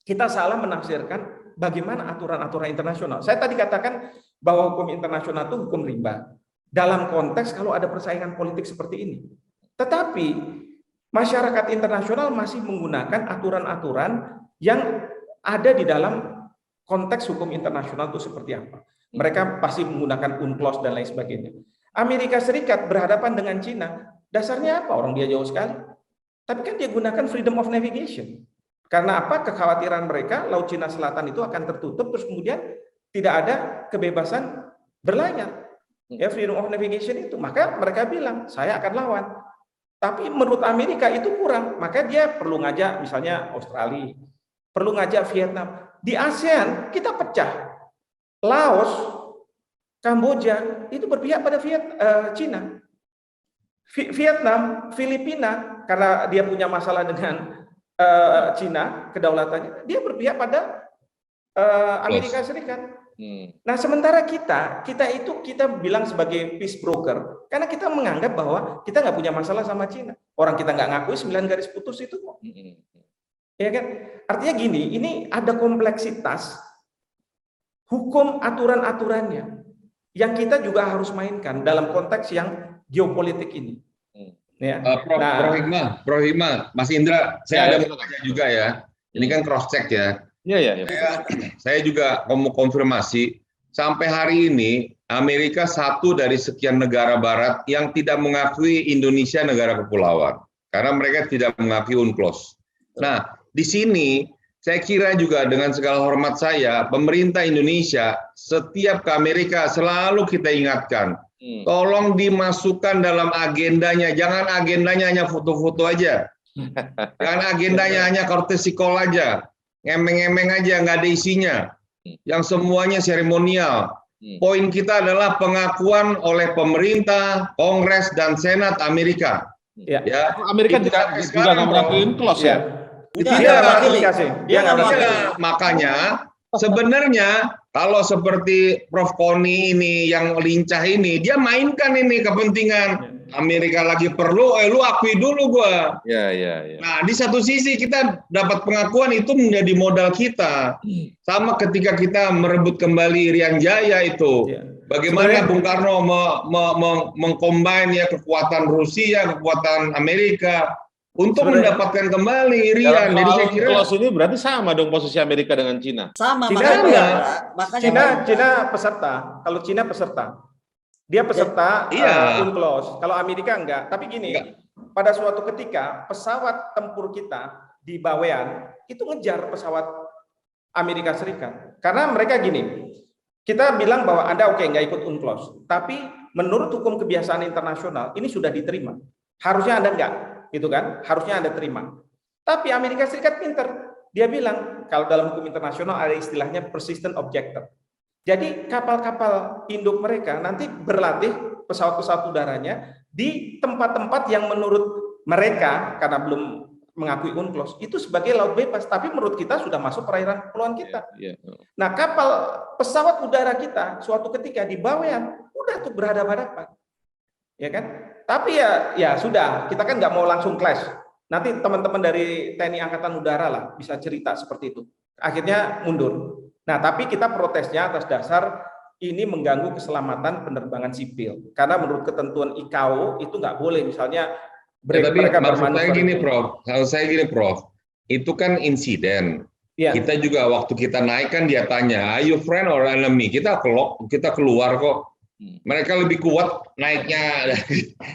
kita salah menafsirkan bagaimana aturan-aturan internasional. Saya tadi katakan bahwa hukum internasional itu hukum rimba dalam konteks kalau ada persaingan politik seperti ini. Tetapi masyarakat internasional masih menggunakan aturan-aturan yang ada di dalam konteks hukum internasional itu seperti apa. Mereka pasti menggunakan UNCLOS dan lain sebagainya. Amerika Serikat berhadapan dengan Cina, dasarnya apa? Orang dia jauh sekali. Tapi kan dia gunakan freedom of navigation. Karena apa? Kekhawatiran mereka Laut Cina Selatan itu akan tertutup, terus kemudian tidak ada kebebasan berlayar. Ya, freedom of navigation itu. Maka mereka bilang, saya akan lawan. Tapi menurut Amerika itu kurang. Maka dia perlu ngajak misalnya Australia, perlu ngajak Vietnam. Di ASEAN kita pecah. Laos, Kamboja itu berpihak pada Cina. Vietnam, Filipina karena dia punya masalah dengan Cina kedaulatannya, dia berpihak pada Amerika Serikat. Nah, sementara kita bilang sebagai peace broker karena kita menganggap bahwa kita nggak punya masalah sama Cina. Orang kita nggak ngakui 9 garis putus itu kok. Ya kan? Artinya gini, ini ada kompleksitas hukum aturan-aturannya yang kita juga harus mainkan dalam konteks yang geopolitik ini. Ya. Prof Hikmah, Mas Indra, saya ada pertanyaan juga ya. Ini kan cross check ya. Iya. Saya juga mau konfirmasi. Sampai hari ini Amerika satu dari sekian negara Barat yang tidak mengakui Indonesia negara kepulauan karena mereka tidak mengakui UNCLOS. Nah, di sini saya kira juga dengan segala hormat saya, pemerintah Indonesia setiap ke Amerika selalu kita ingatkan. Tolong dimasukkan dalam agendanya, jangan agendanya hanya foto-foto aja, jangan agendanya hanya courtesy call aja, ngemeng-ngemeng aja, nggak ada isinya, yang semuanya seremonial. Poin kita adalah pengakuan oleh pemerintah, Kongres dan Senat Amerika. Ya. Amerika juga nggak mengakui UNCLOS ya. Makanya sebenarnya kalau seperti Prof Koni ini yang lincah ini, dia mainkan ini kepentingan Amerika lagi perlu, lu akui dulu gua. Ya. Nah, di satu sisi kita dapat pengakuan itu menjadi modal kita. Sama ketika kita merebut kembali Irian Jaya itu. Bagaimana Bung Karno mengcombine ya kekuatan Rusia, kekuatan Amerika untuk mendapatkan kembali Irian. Dalam Jadi saya soal kira UNCLOS ini berarti sama dong posisi Amerika dengan Cina. Sama, Cina makanya, enggak. makanya Cina peserta. Kalau Cina peserta, dia peserta Iya. UNCLOS. Kalau Amerika enggak. Tapi gini, Enggak. pada suatu ketika pesawat tempur kita di Bawean itu ngejar pesawat Amerika Serikat. Karena mereka gini, kita bilang bahwa Anda oke nggak ikut UNCLOS, tapi menurut hukum kebiasaan internasional ini sudah diterima. Harusnya Anda enggak, gitu kan? Harusnya Anda terima. Tapi Amerika Serikat pinter. Dia bilang kalau dalam hukum internasional ada istilahnya persistent objector. Jadi kapal-kapal induk mereka nanti berlatih pesawat-pesawat udaranya di tempat-tempat yang menurut mereka karena belum mengakui UNCLOS itu sebagai laut bebas, tapi menurut kita sudah masuk perairan kepulauan kita. Nah, kapal pesawat udara kita suatu ketika di Bawean udah tuh berhadapan-hadapan, ya kan? Tapi ya sudah, kita kan nggak mau langsung clash. Nanti teman-teman dari TNI Angkatan Udara lah bisa cerita seperti itu. Akhirnya mundur. Nah, tapi kita protesnya atas dasar ini mengganggu keselamatan penerbangan sipil. Karena menurut ketentuan ICAO itu nggak boleh, misalnya tapi maksud saya gini, Prof. Kalau saya gini, Prof. Itu kan insiden. Ya. Kita juga waktu kita naik kan dia tanya, are you friend or enemy? Kita keluar kok. Mereka lebih kuat naiknya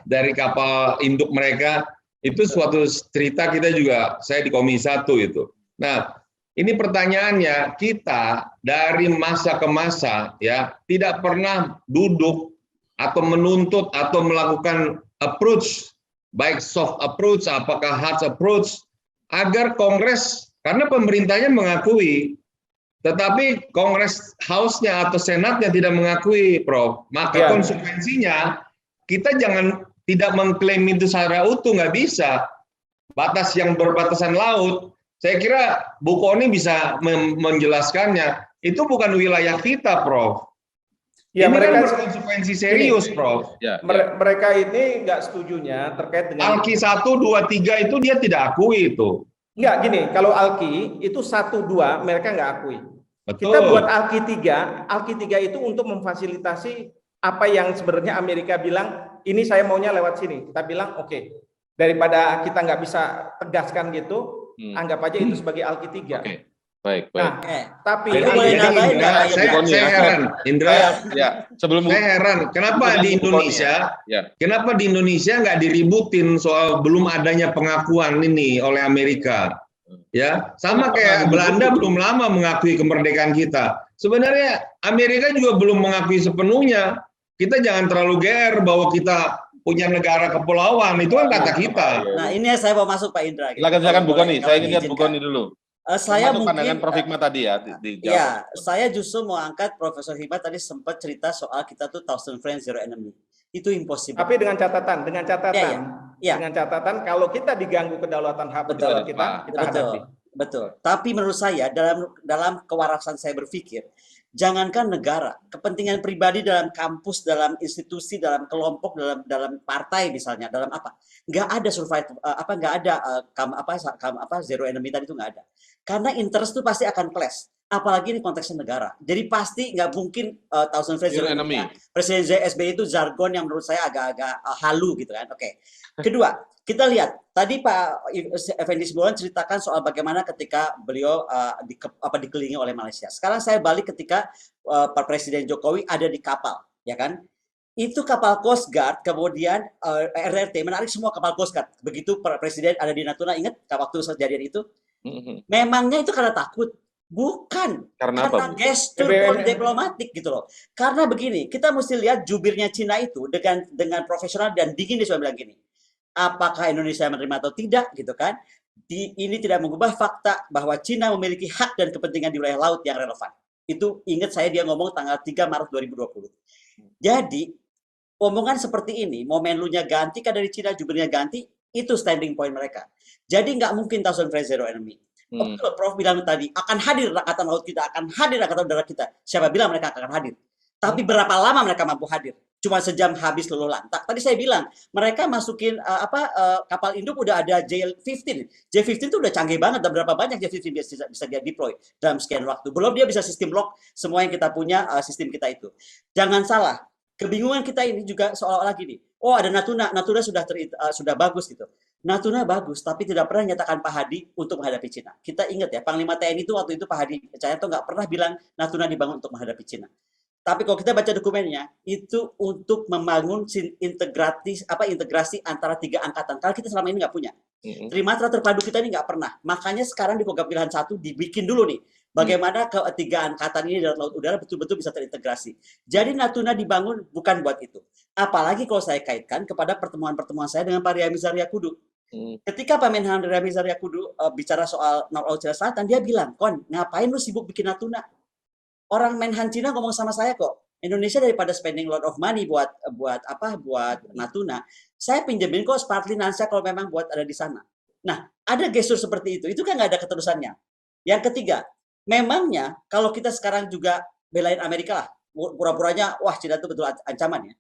dari kapal induk mereka. Itu suatu cerita kita juga, saya di Komisi 1 itu. Nah, ini pertanyaannya, kita dari masa ke masa ya tidak pernah duduk atau menuntut atau melakukan approach, baik soft approach, apakah hard approach, agar Kongres, karena pemerintahnya mengakui, tetapi Kongres House-nya atau Senatnya tidak mengakui, Prof. Maka konsekuensinya, kita jangan tidak mengklaim itu secara utuh, nggak bisa. Batas yang berbatasan laut, saya kira Bu Kony bisa menjelaskannya, itu bukan wilayah kita, Prof. Ya, ini mereka kan berkonsekuensi serius, Prof. Mereka ini nggak setujunya terkait dengan Alki 1, 2, 3 itu dia tidak akui itu. Nggak, gini, kalau Alki itu 1, 2 mereka nggak akui. Betul. Kita buat Alki 3 itu untuk memfasilitasi apa yang sebenarnya Amerika bilang, ini saya maunya lewat sini. Kita bilang oke. Daripada kita nggak bisa tegaskan gitu, anggap aja itu sebagai Alki 3. Oke. Baik. Nah, tapi saya heran, Indra. Sebelum saya heran, kenapa di Indonesia nggak diributin soal belum adanya pengakuan ini oleh Amerika? Ya, sama kayak Belanda belum lama mengakui kemerdekaan kita. Sebenarnya Amerika juga belum mengakui sepenuhnya. Kita jangan terlalu GR bahwa kita punya negara kepulauan, itu kan kata kita. Nah, ini saya mau masuk Pak Indra. Silakan Bu Kony, saya ingin lihat Bu Kony dulu. Saya mungkin pandangan Prof Hikmat tadi ya. Ya, saya justru mau angkat Profesor Hikmat tadi sempat cerita soal kita tuh 1000 friends zero enemy. Itu impossible. Tapi dengan catatan, dengan Ya. catatan kalau kita diganggu kedaulatan hak negara kita hadapi. Betul. Tapi menurut saya dalam kewarasan saya berpikir, jangankan negara, kepentingan pribadi dalam kampus, dalam institusi, dalam kelompok, dalam partai misalnya, dalam apa, nggak ada nggak ada zero enemy tadi itu nggak ada. Karena interest itu pasti akan clash. Apalagi ini konteksnya negara. Jadi pasti nggak mungkin 1000 friends zero enemy. Presiden SBY itu jargon yang menurut saya agak-agak halu gitu kan. Oke. Kedua, kita lihat tadi Pak Effendi Simbolon ceritakan soal bagaimana ketika beliau dikelilingi oleh Malaysia. Sekarang saya balik ketika Pak Presiden Jokowi ada di kapal, ya kan? Itu kapal Coast Guard, kemudian RRT menarik semua kapal Coast Guard. Begitu Pak Presiden ada di Natuna, ingat waktu kejadian itu? Memangnya itu karena takut? Bukan, karena gestur diplomatik gitu loh. Karena begini, kita mesti lihat jubirnya Cina itu dengan profesional dan dingin dia bilang gini. Apakah Indonesia menerima atau tidak gitu kan? Ini tidak mengubah fakta bahwa Cina memiliki hak dan kepentingan di wilayah laut yang relevan. Itu ingat saya dia ngomong tanggal 3 Maret 2020. Jadi omongan seperti ini, mau Menlunya ganti kan dari Cina, jubirnya ganti, itu standing point mereka. Jadi nggak mungkin 1000 friends zero enemy. Betul, Prof bilang tadi, akan hadir angkatan laut kita, akan hadir angkatan udara kita. Siapa bilang mereka akan hadir? Tapi berapa lama mereka mampu hadir? cuma sejam habis luluh lantak. Tadi saya bilang, mereka masukin kapal induk udah ada J-15. J-15 itu udah canggih banget, dan berapa banyak J-15 bisa dia deploy dalam sekian waktu. Belum dia bisa sistem lock semua yang kita punya, sistem kita itu. Jangan salah, kebingungan kita ini juga seolah-olah gini, oh ada Natuna sudah bagus gitu. Natuna bagus, tapi tidak pernah nyatakan Pak Hadi untuk menghadapi Cina. Kita ingat ya, Panglima TNI itu waktu itu Pak Hadi Cahyanto nggak pernah bilang Natuna dibangun untuk menghadapi Cina. Tapi kalau kita baca dokumennya, itu untuk membangun integrasi antara 3 angkatan. Kalau kita selama ini nggak punya. Trimatra terpadu kita ini nggak pernah. Makanya sekarang di Program Pilihan 1 dibikin dulu nih. Bagaimana ketiga angkatan ini darat laut udara betul-betul bisa terintegrasi. Jadi Natuna dibangun bukan buat itu. Apalagi kalau saya kaitkan kepada pertemuan-pertemuan saya dengan Pak Ryamizar Yakudu. Ketika Pak Menhan Ryamizar Yakudu bicara soal Laut Cina Selatan, dia bilang, "Kon, ngapain lu sibuk bikin Natuna? Orang Menhan Cina ngomong sama saya kok, Indonesia daripada spending lot of money buat Natuna, saya pinjemin kok Sparkly Nansa kalau memang buat ada di sana." Nah, ada gestur seperti itu kan nggak ada keterusannya. Yang ketiga, memangnya kalau kita sekarang juga belain Amerika lah, pura-puranya, wah Cina itu betul ancaman ya.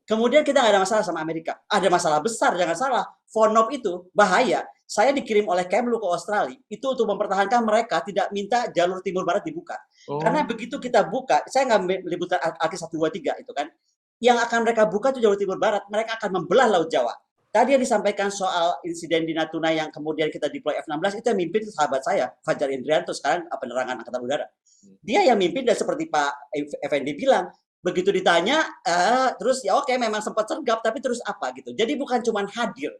Kemudian kita nggak ada masalah sama Amerika. Ada masalah besar, jangan salah. FONOP itu bahaya. Saya dikirim oleh Kemlu ke Australia, itu untuk mempertahankan mereka tidak minta jalur timur barat dibuka. Karena begitu kita buka, saya nggak menyebutkan ALKI 1, 2, 3 itu kan, yang akan mereka buka itu jalur timur barat, mereka akan membelah Laut Jawa. Tadi yang disampaikan soal insiden di Natuna yang kemudian kita deploy F-16, itu yang mimpin sahabat saya, Fajar Indrianto, sekarang penerangan Angkatan Udara. Dia yang mimpin, dan seperti Pak Effendi bilang, begitu ditanya, terus ya oke, memang sempat sergap, tapi terus apa gitu. Jadi bukan cuma hadir.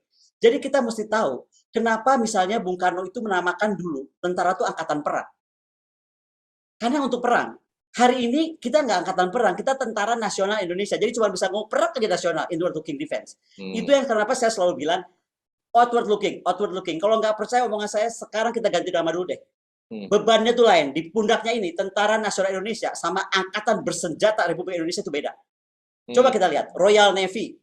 Jadi kita mesti tahu, kenapa misalnya Bung Karno itu menamakan dulu tentara itu angkatan perang. Karena untuk perang. Hari ini kita nggak angkatan perang, kita tentara nasional Indonesia. Jadi cuma bisa ngomong perang aja nasional, inward looking defense. Itu yang kenapa saya selalu bilang, outward looking. Kalau nggak percaya omongan saya, sekarang kita ganti nama dulu deh. Bebannya tuh lain, di pundaknya ini, tentara nasional Indonesia sama angkatan bersenjata Republik Indonesia itu beda. Coba kita lihat, Royal Navy,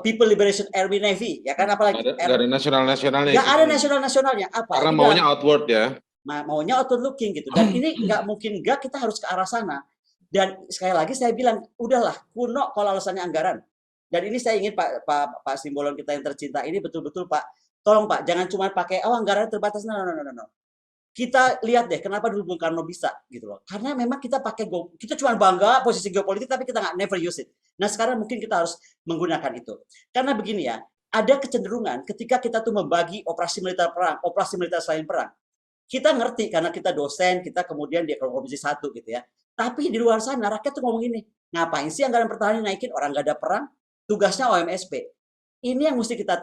People Liberation Army Navy, ya kan, apalagi nggak ada nasionalnya. Nggak ada nasionalnya. Apa? Karena maunya outward ya. Maunya outward looking gitu. Dan ini nggak mungkin kita harus ke arah sana. Dan sekali lagi saya bilang, udahlah kuno kalau alasannya anggaran. Dan ini saya ingin Pak Simbolon kita yang tercinta ini betul-betul Pak, tolong Pak, jangan cuma pakai anggaran terbatas. No. Kita lihat deh kenapa dulu Bung Karno bisa gitu loh. Karena memang kita kita cuma bangga posisi geopolitik tapi kita nggak never use it. Nah sekarang mungkin kita harus menggunakan itu. Karena begini ya, ada kecenderungan ketika kita tuh membagi operasi militer perang, operasi militer selain perang. Kita ngerti karena kita dosen, kita kemudian di Komisi 1 gitu ya. Tapi di luar sana rakyat tuh ngomong ini, ngapain sih anggaran pertahanan naikin, orang nggak ada perang, tugasnya OMSP. Ini yang mesti kita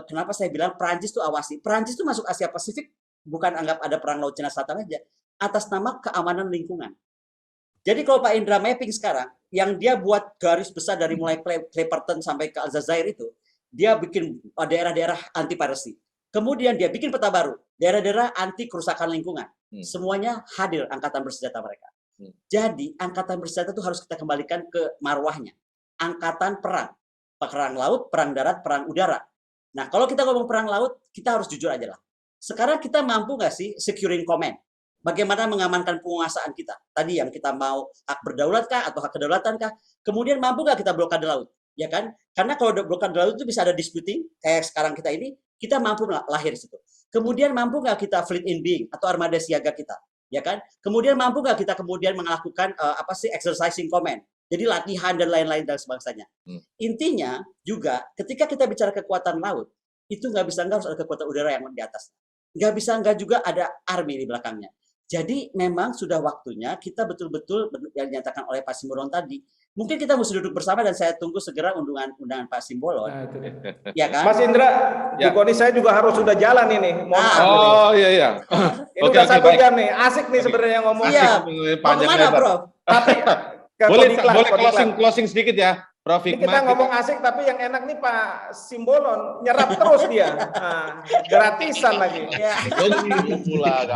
kenapa saya bilang Perancis tuh awasi. Perancis tuh masuk Asia Pasifik bukan anggap ada perang Laut Cina Selatan aja, atas nama keamanan lingkungan. Jadi kalau Pak Indra mapping sekarang, yang dia buat garis besar dari mulai Clapperton sampai ke Aljazair itu, dia bikin daerah-daerah anti piracy. Kemudian dia bikin peta baru, daerah-daerah anti kerusakan lingkungan. Semuanya hadir angkatan bersenjata mereka. Jadi angkatan bersenjata itu harus kita kembalikan ke marwahnya. Angkatan perang laut, perang darat, perang udara. Nah kalau kita ngomong perang laut, kita harus jujur aja lah. Sekarang kita mampu nggak sih securing command? Bagaimana mengamankan penguasaan kita? Tadi yang kita mau hak berdaulat kah atau hak kedaulatan kah? Kemudian mampu nggak kita blokade laut? Ya kan? Karena kalau blokade laut itu bisa ada disputing, kayak sekarang kita ini, kita mampu lahir di situ. Kemudian mampu nggak kita fleet in being atau armada siaga kita? Ya kan? Kemudian mampu nggak kita kemudian melakukan exercising command? Jadi latihan dan lain-lain dan sebangsanya. Intinya juga ketika kita bicara kekuatan laut, itu nggak bisa nggak harus ada kekuatan udara yang di atas. Nggak bisa nggak juga ada army di belakangnya. Jadi memang sudah waktunya kita betul-betul yang dinyatakan oleh Pak Simbolon tadi. Mungkin kita mesti duduk bersama dan saya tunggu segera undangan Pak Simbolon. Ya kan? Mas Indra, ya. Koni saya juga harus sudah jalan ini. Iya. Ini udah 1 jam nih, asik nih sebenarnya ngomong. Iya. Mau kemana, Bro? Tapi boleh closing sedikit ya. Prof. Ini kita ngomong asik, tapi yang enak nih Pak Simbolon nyerap terus dia, gratisan lagi. Ya.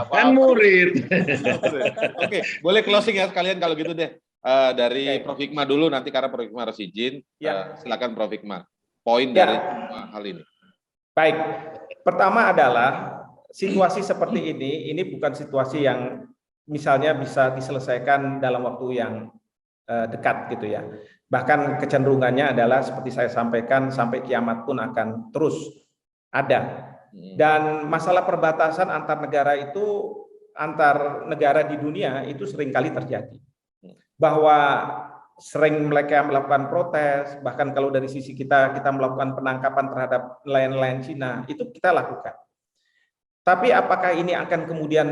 Kan murid. Oke, boleh closing ya sekalian kalau gitu deh. Dari Prof. Hikmah dulu nanti karena Prof. Hikmah harus izin. Silakan Prof. Hikmah. Poin dari hal ini. Baik, pertama adalah situasi seperti ini bukan situasi yang misalnya bisa diselesaikan dalam waktu yang dekat gitu ya. Bahkan kecenderungannya adalah seperti saya sampaikan, sampai kiamat pun akan terus ada. Dan masalah perbatasan antar negara itu, antar negara di dunia itu seringkali terjadi. Bahwa sering mereka melakukan protes, bahkan kalau dari sisi kita melakukan penangkapan terhadap nelayan-nelayan Cina, itu kita lakukan. Tapi apakah ini akan kemudian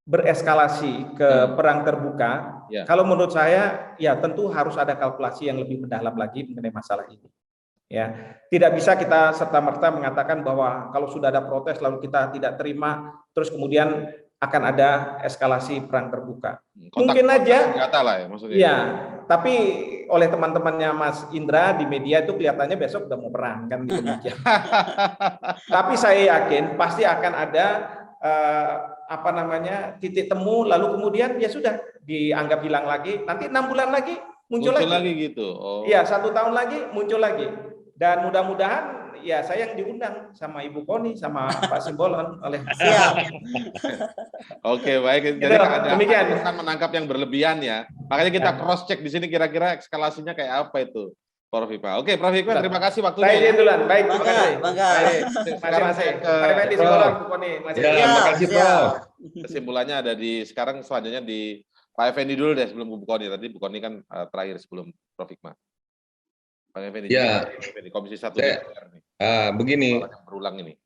bereskalasi ke perang terbuka? Ya. Kalau menurut saya, ya tentu harus ada kalkulasi yang lebih mendalam lagi mengenai masalah ini. Ya, tidak bisa kita serta-merta mengatakan bahwa kalau sudah ada protes lalu kita tidak terima, terus kemudian akan ada eskalasi perang terbuka. Mungkin aja. Senjata lah ya maksudnya. Iya, tapi oleh teman-temannya Mas Indra di media itu kelihatannya besok udah mau perang kan gitu. Tapi saya yakin pasti akan ada titik temu, lalu kemudian ya sudah dianggap hilang lagi. Nanti 6 bulan lagi muncul lagi gitu. Iya, 1 tahun lagi muncul lagi. Dan mudah-mudahan ya saya yang diundang sama Ibu Koni sama Pak Simbolon oleh. Oke, baik. Jadi demikian. Kita menangkap yang berlebihan ya. Makanya kita cross check di sini kira-kira eskalasinya kayak apa itu, Prof. Hikmah. Oke, Prof. Hikmah, terima kasih waktunya. Saya duluan. Baik, terima kasih. Sekarang saya ke Pak Simbolon, Bu Koni. Terima kasih, Prof. Kesimpulannya ada di sekarang, selanjutnya di Pak Effendi dulu deh sebelum Bu Koni. Tadi Bu Koni kan terakhir sebelum Prof. Hikmah. Pak Effendi, ya, Komisi 1 DPR nih. Begini, berulang ini.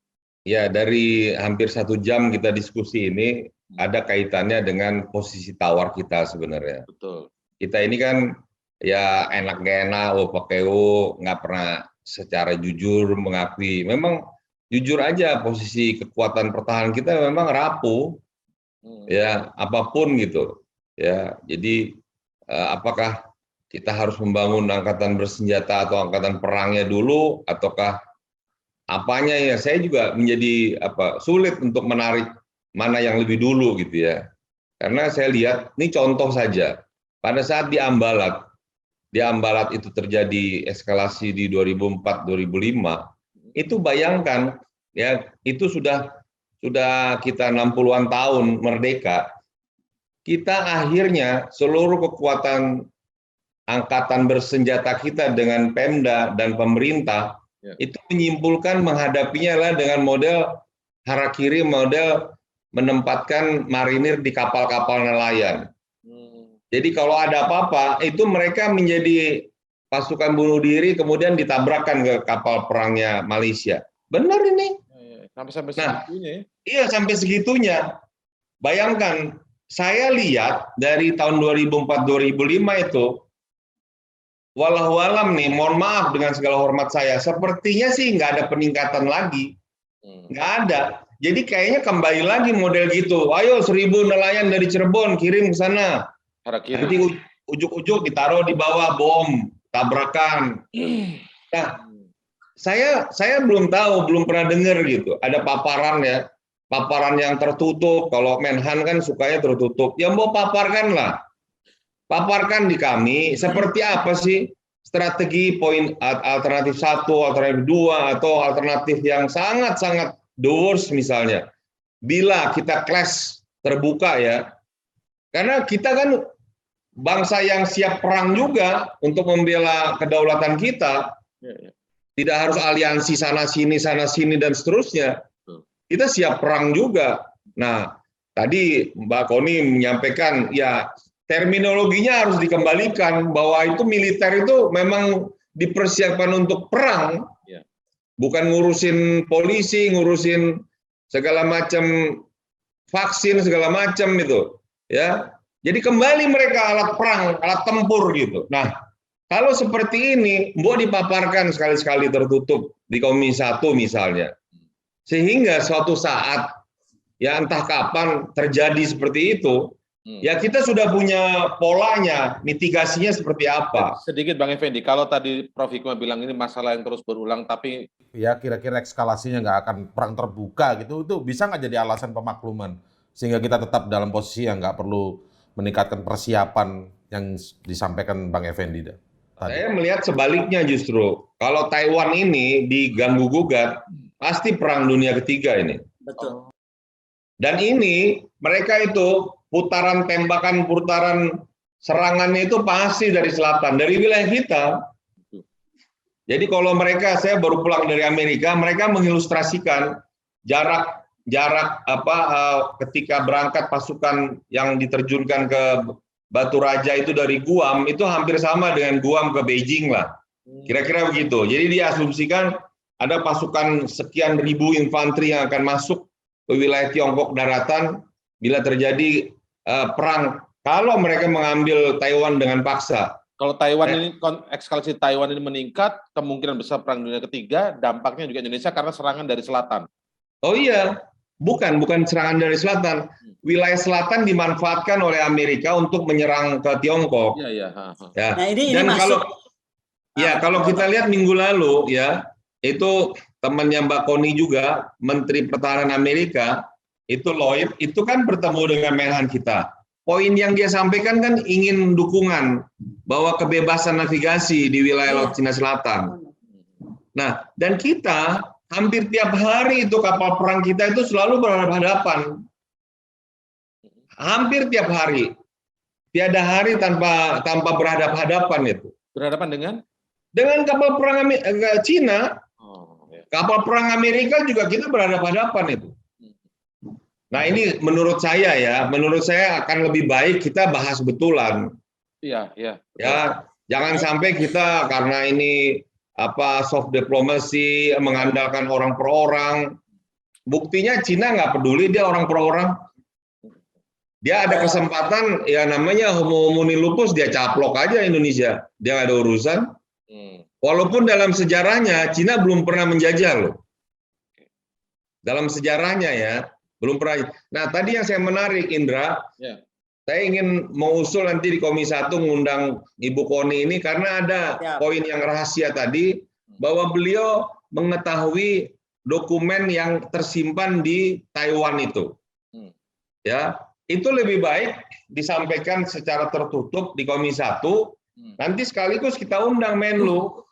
Ya, dari hampir 1 jam kita diskusi ini ada kaitannya dengan posisi tawar kita sebenarnya. Betul. Kita ini kan ya enak gak enak, nggak pernah secara jujur mengakui. Memang jujur aja posisi kekuatan pertahanan kita memang rapuh, ya apapun gitu. Ya, jadi apakah kita harus membangun angkatan bersenjata atau angkatan perangnya dulu, ataukah apanya ya? Saya juga menjadi sulit untuk menarik mana yang lebih dulu gitu ya. Karena saya lihat, ini contoh saja, pada saat di Ambalat itu terjadi eskalasi di 2004-2005, itu bayangkan ya, itu sudah kita 60-an tahun merdeka, kita akhirnya seluruh kekuatan angkatan bersenjata kita dengan Pemda dan pemerintah itu menyimpulkan menghadapinya adalah dengan model harakiri, model menempatkan marinir di kapal-kapal nelayan. Jadi kalau ada apa-apa, itu mereka menjadi pasukan bunuh diri kemudian ditabrakkan ke kapal perangnya Malaysia. Benar ini. Sampai segitunya ya? Iya, sampai segitunya. Bayangkan, saya lihat dari tahun 2004-2005 itu, walau alam nih, mohon maaf dengan segala hormat saya, sepertinya sih nggak ada peningkatan lagi. Nggak ada. Jadi kayaknya kembali lagi model gitu. Ayo 1000 nelayan dari Cirebon kirim ke sana. Nanti ujuk-ujuk ditaruh di bawah bom, tabrakan. Nah, saya belum tahu, belum pernah dengar gitu. Ada paparan ya, paparan yang tertutup. Kalau Menhan kan sukanya tertutup. Ya mau paparkan lah. Paparkan di kami seperti apa sih strategi poin alternatif 1, alternatif 2, atau alternatif yang sangat-sangat the worst misalnya. Bila kita clash terbuka ya, karena kita kan bangsa yang siap perang juga untuk membela kedaulatan kita. Tidak harus aliansi sana-sini, dan seterusnya. Kita siap perang juga. Nah, tadi Mbak Koni menyampaikan, ya terminologinya harus dikembalikan bahwa itu militer itu memang dipersiapkan untuk perang, bukan ngurusin polisi, ngurusin segala macam vaksin segala macam itu, ya. Jadi kembali mereka alat perang, alat tempur gitu. Nah, kalau seperti ini, mau dipaparkan sekali-sekali tertutup di Komisi 1 misalnya, sehingga suatu saat ya entah kapan terjadi seperti itu. Ya kita sudah punya polanya, mitigasinya seperti apa. Sedikit Bang Effendi, kalau tadi Prof. Hikmah bilang ini masalah yang terus berulang, tapi ya kira-kira eskalasinya nggak akan perang terbuka gitu, itu bisa nggak jadi alasan pemakluman sehingga kita tetap dalam posisi yang nggak perlu meningkatkan persiapan yang disampaikan Bang Effendi tadi? Saya melihat sebaliknya justru, kalau Taiwan ini diganggu gugat, pasti perang dunia ketiga ini. Betul. Dan ini mereka itu putaran tembakan, putaran serangannya itu pasti dari selatan, dari wilayah kita. Jadi kalau mereka, saya baru pulang dari Amerika, mereka mengilustrasikan jarak ketika berangkat pasukan yang diterjunkan ke Batu Raja itu dari Guam itu hampir sama dengan Guam ke Beijing lah. Kira-kira begitu. Jadi diasumsikan ada pasukan sekian ribu infanteri yang akan masuk ke wilayah Tiongkok daratan bila terjadi perang. Kalau mereka mengambil Taiwan dengan paksa. Kalau Taiwan ini, eskalasi Taiwan ini meningkat, kemungkinan besar perang dunia ketiga, dampaknya juga Indonesia karena serangan dari selatan. Oh iya, bukan serangan dari selatan. Wilayah selatan dimanfaatkan oleh Amerika untuk menyerang ke Tiongkok. Iya, iya. Ya. Nah, ini Dan masuk. kalau kita lihat minggu lalu ya, itu temannya Mbak Koni juga, Menteri Pertahanan Amerika, itu Lloyd, itu kan bertemu dengan Menhan kita. Poin yang dia sampaikan kan ingin dukungan bahwa kebebasan navigasi di wilayah Laut Cina Selatan. Nah, dan kita hampir tiap hari itu kapal perang kita itu selalu berhadapan. Hampir tiap hari. Tiada hari tanpa berhadapan-hadapan itu. Berhadapan dengan? Dengan kapal perang Cina. Oh, ya. Kapal perang Amerika juga kita berhadapan-hadapan itu. Nah ini menurut saya akan lebih baik kita bahas betulan. Iya, iya. Ya, jangan sampai kita karena ini soft diplomacy mengandalkan orang per orang. Buktinya Cina nggak peduli, dia orang per orang. Dia ada kesempatan ya namanya homo homini lupus, dia caplok aja Indonesia. Dia nggak ada urusan. Walaupun dalam sejarahnya Cina belum pernah menjajah loh. Dalam sejarahnya ya. Belum pernah. Nah, tadi yang saya menarik, Indra, saya ingin mengusul nanti di Komisi 1 mengundang Ibu Koni ini karena ada poin yang rahasia tadi, bahwa beliau mengetahui dokumen yang tersimpan di Taiwan itu. Ya, itu lebih baik disampaikan secara tertutup di Komisi 1, nanti sekaligus kita undang Menlu.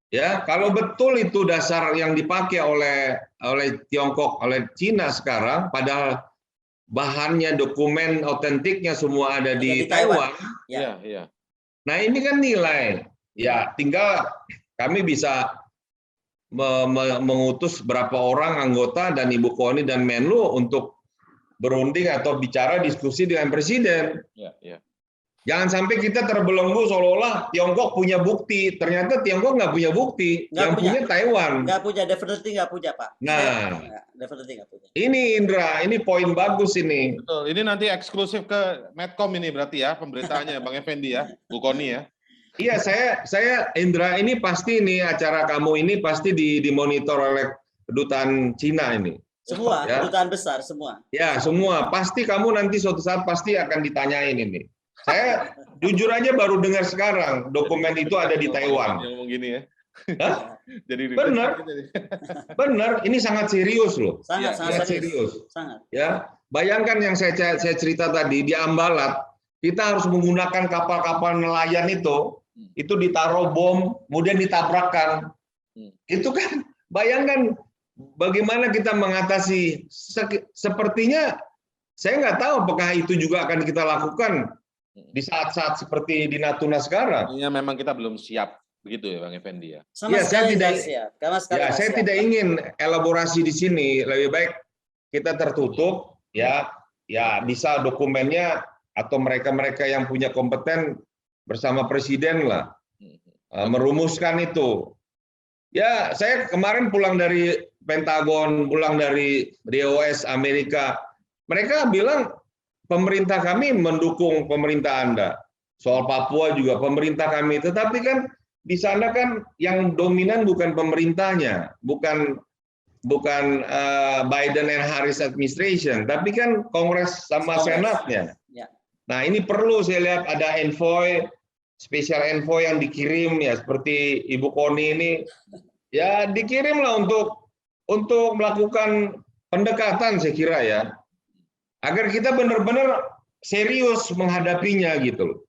Ya, kalau betul itu dasar yang dipakai oleh Tiongkok, oleh Cina sekarang, padahal bahannya, dokumen otentiknya semua ada di Taiwan. Iya, iya. Nah, ini kan nilai. Ya, tinggal kami bisa mengutus berapa orang anggota dan Ibu Koni dan Menlu untuk berunding atau bicara diskusi dengan Presiden. Iya, iya. Jangan sampai kita terbelenggu seolah-olah Tiongkok punya bukti. Ternyata Tiongkok nggak punya bukti. Yang punya Taiwan. Nggak punya, definitely nggak punya, Pak. Nah, definitely nggak punya. Ini Indra, ini poin bagus ini. Betul. Ini nanti eksklusif ke Medcom ini berarti ya pemberitaannya, Bang Effendi ya, Bu Koni ya. Iya, saya Indra, ini pasti nih acara kamu ini pasti dimonitor oleh kedutaan Cina ini. Semua, ya. kedutaan besar semua. Ya, semua. Pasti kamu nanti suatu saat pasti akan ditanyain ini. Saya jujur aja baru dengar sekarang dokumen itu ada di Taiwan. Yang ngomong gini ya. Hah? Jadi benar. Ini sangat serius loh. Sangat serius. Sangat. Ya, bayangkan yang saya cerita tadi di Ambalat, kita harus menggunakan kapal-kapal nelayan itu ditaruh bom, kemudian ditabrakkan. Itu kan, bayangkan bagaimana kita mengatasi. Sepertinya saya nggak tahu apakah itu juga akan kita lakukan di saat-saat seperti di Natuna sekarang. Iya, memang kita belum siap begitu ya, Bang Effendi ya. Saya tidak ingin elaborasi di sini. Lebih baik kita tertutup ya bisa dokumennya atau mereka-mereka yang punya kompeten bersama Presiden lah merumuskan itu. Ya, saya kemarin pulang dari Pentagon, pulang dari DOS Amerika. Mereka bilang pemerintah kami mendukung pemerintah Anda. Soal Papua juga pemerintah kami. Tetapi kan di sana kan yang dominan bukan pemerintahnya, bukan Biden and Harris administration, tapi kan Kongres sama Senatnya. Nah, ini perlu saya lihat ada envoy, special envoy yang dikirim ya seperti Ibu Koni ini. Ya, dikirimlah untuk melakukan pendekatan saya kira ya. Agar kita benar-benar serius menghadapinya gitu loh.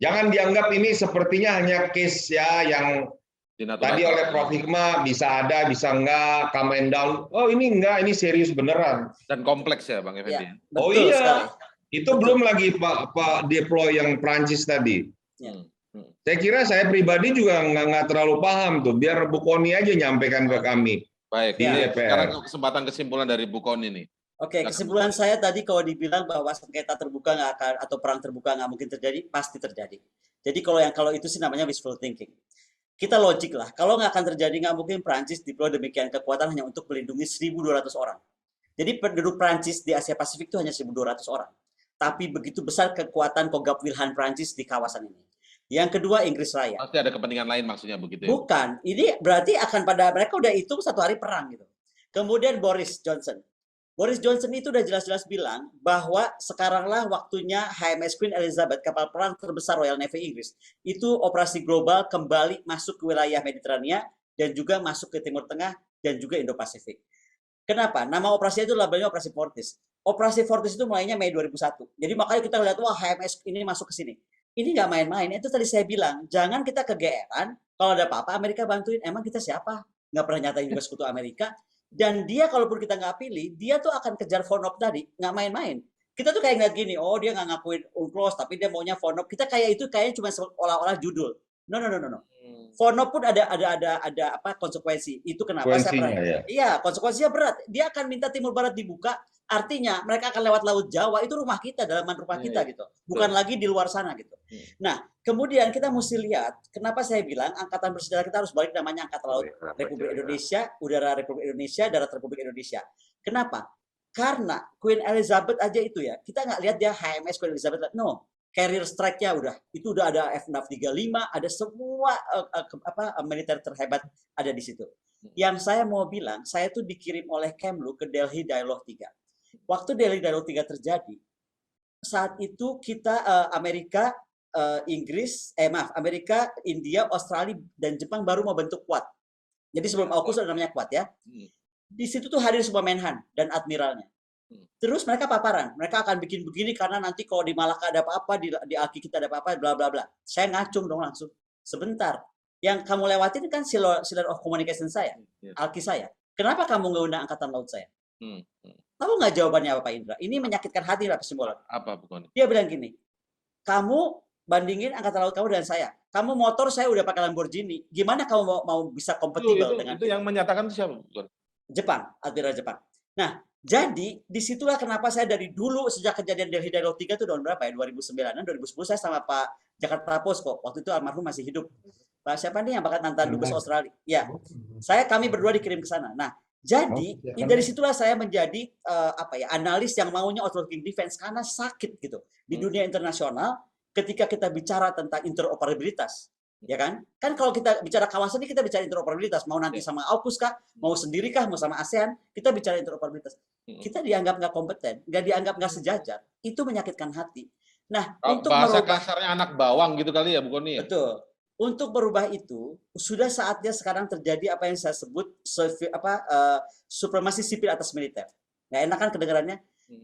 Jangan dianggap ini sepertinya hanya case ya yang tadi oleh Prof. Hikmah bisa ada, bisa enggak, come and down. Oh ini enggak, ini serius beneran. Dan kompleks ya Bang Effendi. Ya, betul sekali. Itu belum lagi Pak deploy yang Prancis tadi. Ya. Saya kira saya pribadi juga nggak terlalu paham tuh. Biar Bu Koni aja nyampaikan ke kami. Baik, Di ini DPR. sekarang kesempatan kesimpulan dari Bu Koni nih. Oke, kesimpulan saya tadi kalau dibilang bahwa sengketa terbuka nggak akan atau perang terbuka nggak mungkin terjadi, pasti terjadi. Jadi kalau itu sih namanya wishful thinking. Kita logik lah, kalau nggak akan terjadi nggak mungkin Prancis deploy demikian kekuatan hanya untuk melindungi 1.200 orang. Jadi penduduk Prancis di Asia Pasifik itu hanya 1.200 orang. Tapi begitu besar kekuatan Kogab Wilhan Prancis di kawasan ini. Yang kedua Inggris Raya. Pasti ada kepentingan lain maksudnya begitu ya? Bukan, ini berarti akan pada mereka udah hitung 1 hari perang gitu. Kemudian Boris Johnson. Boris Johnson itu udah jelas-jelas bilang bahwa sekaranglah waktunya HMS Queen Elizabeth, kapal perang terbesar Royal Navy Inggris, itu operasi global kembali masuk ke wilayah Mediterania dan juga masuk ke Timur Tengah dan juga Indo-Pasifik. Kenapa? Nama operasinya itu labelnya Operasi Fortis. Operasi Fortis itu mulainya Mei 2001. Jadi makanya kita lihat, wah HMS ini masuk ke sini. Ini nggak main-main. Itu tadi saya bilang, jangan kita kegeeran. Kalau ada apa-apa, Amerika bantuin. Emang kita siapa? Nggak pernah nyatain juga sekutu Amerika. Dan dia kalaupun kita nggak pilih, dia tuh akan kejar FONOP tadi. Nggak main-main. Kita tuh kayak ngeliat gini, oh dia nggak ngakuin UNCLOS, tapi dia maunya FONOP. Kita kayak itu kayaknya cuma seolah-olah judul. No. FONOP pun ada apa konsekuensi. Itu kenapa saya pernah. Ya. Iya, konsekuensinya berat. Dia akan minta Timur Barat dibuka. Artinya mereka akan lewat Laut Jawa, itu rumah kita, dalaman rumah kita gitu. Bukan lagi di luar sana gitu. Nah, kemudian kita mesti lihat, kenapa saya bilang Angkatan Bersenjata kita harus balik namanya Angkatan Laut Republik Indonesia, Udara Republik Indonesia, Darat Republik Indonesia. Kenapa? Karena Queen Elizabeth aja itu ya, kita nggak lihat dia HMS Queen Elizabeth, no. Carrier strike-nya itu udah ada F-16 35, ada semua militer terhebat ada di situ. Yang saya mau bilang, saya tuh dikirim oleh Kemlu ke Delhi Dialogue 3. Waktu Delhi Dialogue 3 terjadi, saat itu kita Amerika, Amerika, India, Australia, dan Jepang baru mau bentuk Quad. Jadi sebelum AUKUS ada namanya Quad ya. Di situ tuh hadir semua Menhan dan admiralnya. Terus mereka paparan, mereka akan bikin begini karena nanti kalau di Malaka ada apa-apa, di Alki kita ada apa-apa, bla bla bla. Saya ngacung dong langsung. Sebentar, yang kamu lewatin kan Seal of Communication saya, Alki saya. Kenapa kamu nggak undang Angkatan Laut saya? Tahu nggak jawabannya apa Pak Indra? Ini menyakitkan hati Pak Simbolon. Apa bukan? Dia bilang gini, kamu bandingin Angkatan Laut kamu dan saya. Kamu motor saya udah pakai Lamborghini. Gimana kamu mau bisa kompatibel dengan itu yang menyatakan itu siapa? Bukan? Jepang, Admiral Jepang. Nah, jadi disitulah kenapa saya dari dulu sejak kejadian Delhi Dialogue 3 itu tahun berapa ya? 2009 dan 2010 saya sama Pak Jakarta Post kok. Waktu itu almarhum masih hidup. Pak siapa nih yang bakal mantan dubes Australia? Ya, kami berdua dikirim ke sana. Nah, jadi dari situlah saya menjadi analis yang maunya outlooking defense karena sakit gitu di dunia internasional ketika kita bicara tentang interoperabilitas. Ya kan? Kan kalau kita bicara kawasan ini kita bicara interoperabilitas, mau nanti sama AUKUS kah, mau sendiri kah, mau sama ASEAN, kita bicara interoperabilitas. Kita dianggap nggak kompeten, nggak dianggap nggak sejajar, itu menyakitkan hati. Nah, untuk bahasa kasarnya anak bawang gitu kali ya, Bu Koni? Betul. Untuk berubah itu, sudah saatnya sekarang terjadi apa yang saya sebut supremasi sipil atas militer. Nggak enak kan kedengarannya?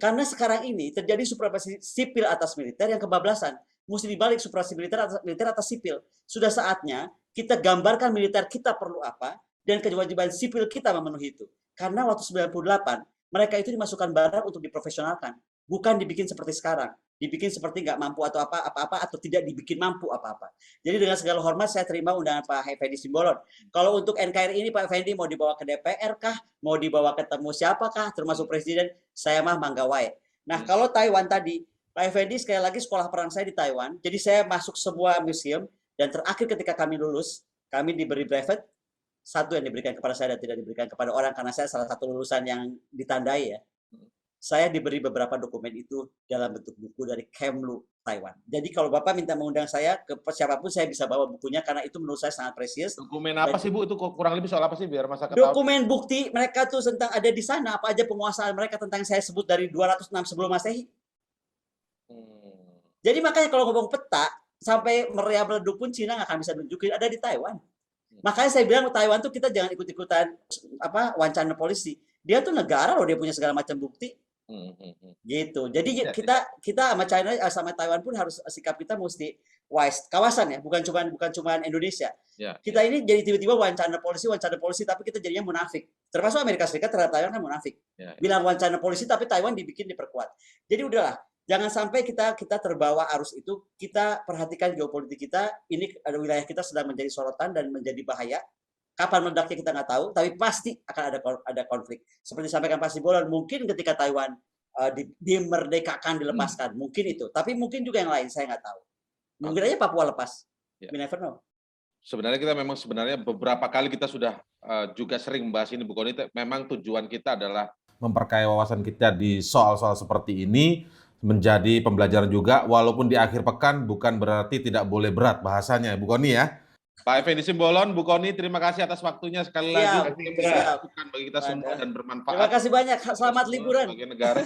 Karena sekarang ini terjadi supremasi sipil atas militer yang kebablasan. Mesti dibalik supremasi militer atas sipil. Sudah saatnya kita gambarkan militer kita perlu apa dan kewajiban sipil kita memenuhi itu. Karena waktu 98 mereka itu dimasukkan barang untuk diprofesionalkan, bukan dibikin seperti sekarang. Dibikin seperti nggak mampu atau apa-apa atau tidak dibikin mampu apa-apa. Jadi dengan segala hormat saya terima undangan Pak Effendi Simbolon. Kalau untuk NKRI ini Pak Effendi mau dibawa ke DPR kah, mau dibawa ketemu siapakah, termasuk presiden, saya mah mangga wae. Nah kalau Taiwan tadi, Pak Effendi sekali lagi sekolah perang saya di Taiwan, jadi saya masuk semua museum dan terakhir ketika kami lulus, kami diberi brevet, satu yang diberikan kepada saya dan tidak diberikan kepada orang karena saya salah satu lulusan yang ditandai ya. Saya diberi beberapa dokumen itu dalam bentuk buku dari Kemlu Taiwan. Jadi kalau Bapak minta mengundang saya ke siapapun saya bisa bawa bukunya karena itu menurut saya sangat precious. Dokumen apa sih Bu? Itu kurang lebih soal apa sih biar masyarakat tahu? Dokumen bukti mereka tuh tentang ada di sana apa aja penguasaan mereka tentang yang saya sebut dari 206 sebelum Masehi. Jadi makanya kalau ngomong peta sampai meriah meleduk pun Cina nggak akan bisa nunjukin ada di Taiwan. Makanya saya bilang Taiwan tuh kita jangan ikut-ikutan wacana polisi. Dia tuh negara loh, dia punya segala macam bukti. Gitu. Jadi kita sama China sama Taiwan pun harus sikap kita mesti wise kawasan ya, bukan cuma Indonesia. Kita ini jadi tiba-tiba wacana polisi tapi kita jadinya munafik. Termasuk Amerika Serikat terhadap Taiwan kan munafik. Bilang wacana polisi tapi Taiwan dibikin diperkuat. Jadi udahlah, Jangan sampai kita terbawa arus itu. Kita perhatikan geopolitik kita. Ini ada wilayah kita sedang menjadi sorotan dan menjadi bahaya. Kapan meledaknya kita nggak tahu, tapi pasti akan ada konflik. Seperti disampaikan Pak Sibolon, mungkin ketika Taiwan dimerdekakan, dilepaskan, mungkin itu. Tapi mungkin juga yang lain, saya nggak tahu. Mungkin aja Papua lepas. Ya. We never know. Sebenarnya kita memang beberapa kali kita sudah juga sering membahas ini, Bu Kony. Memang tujuan kita adalah memperkaya wawasan kita di soal-soal seperti ini, menjadi pembelajaran juga, walaupun di akhir pekan bukan berarti tidak boleh berat bahasanya, Bu Kony ya. Pak Effendi Simbolon, Bu Kony, terima kasih atas waktunya sekali lagi. Siap. Bagi kita semua dan bermanfaat. Terima kasih banyak. Selamat liburan. Bagi negara.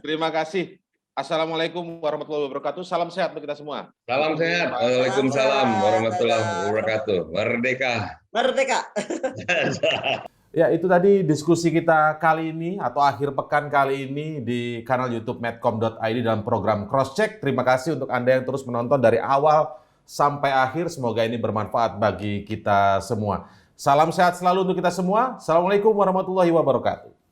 Terima kasih. Assalamualaikum warahmatullahi wabarakatuh. Salam sehat untuk kita semua. Salam sehat. Waalaikumsalam warahmatullahi wabarakatuh. Merdeka. Merdeka. Ya, itu tadi diskusi kita kali ini atau akhir pekan kali ini di kanal YouTube medcom.id dalam program Crosscheck. Terima kasih untuk Anda yang terus menonton dari awal sampai akhir. Semoga ini bermanfaat bagi kita semua. Salam sehat selalu untuk kita semua. Assalamualaikum warahmatullahi wabarakatuh.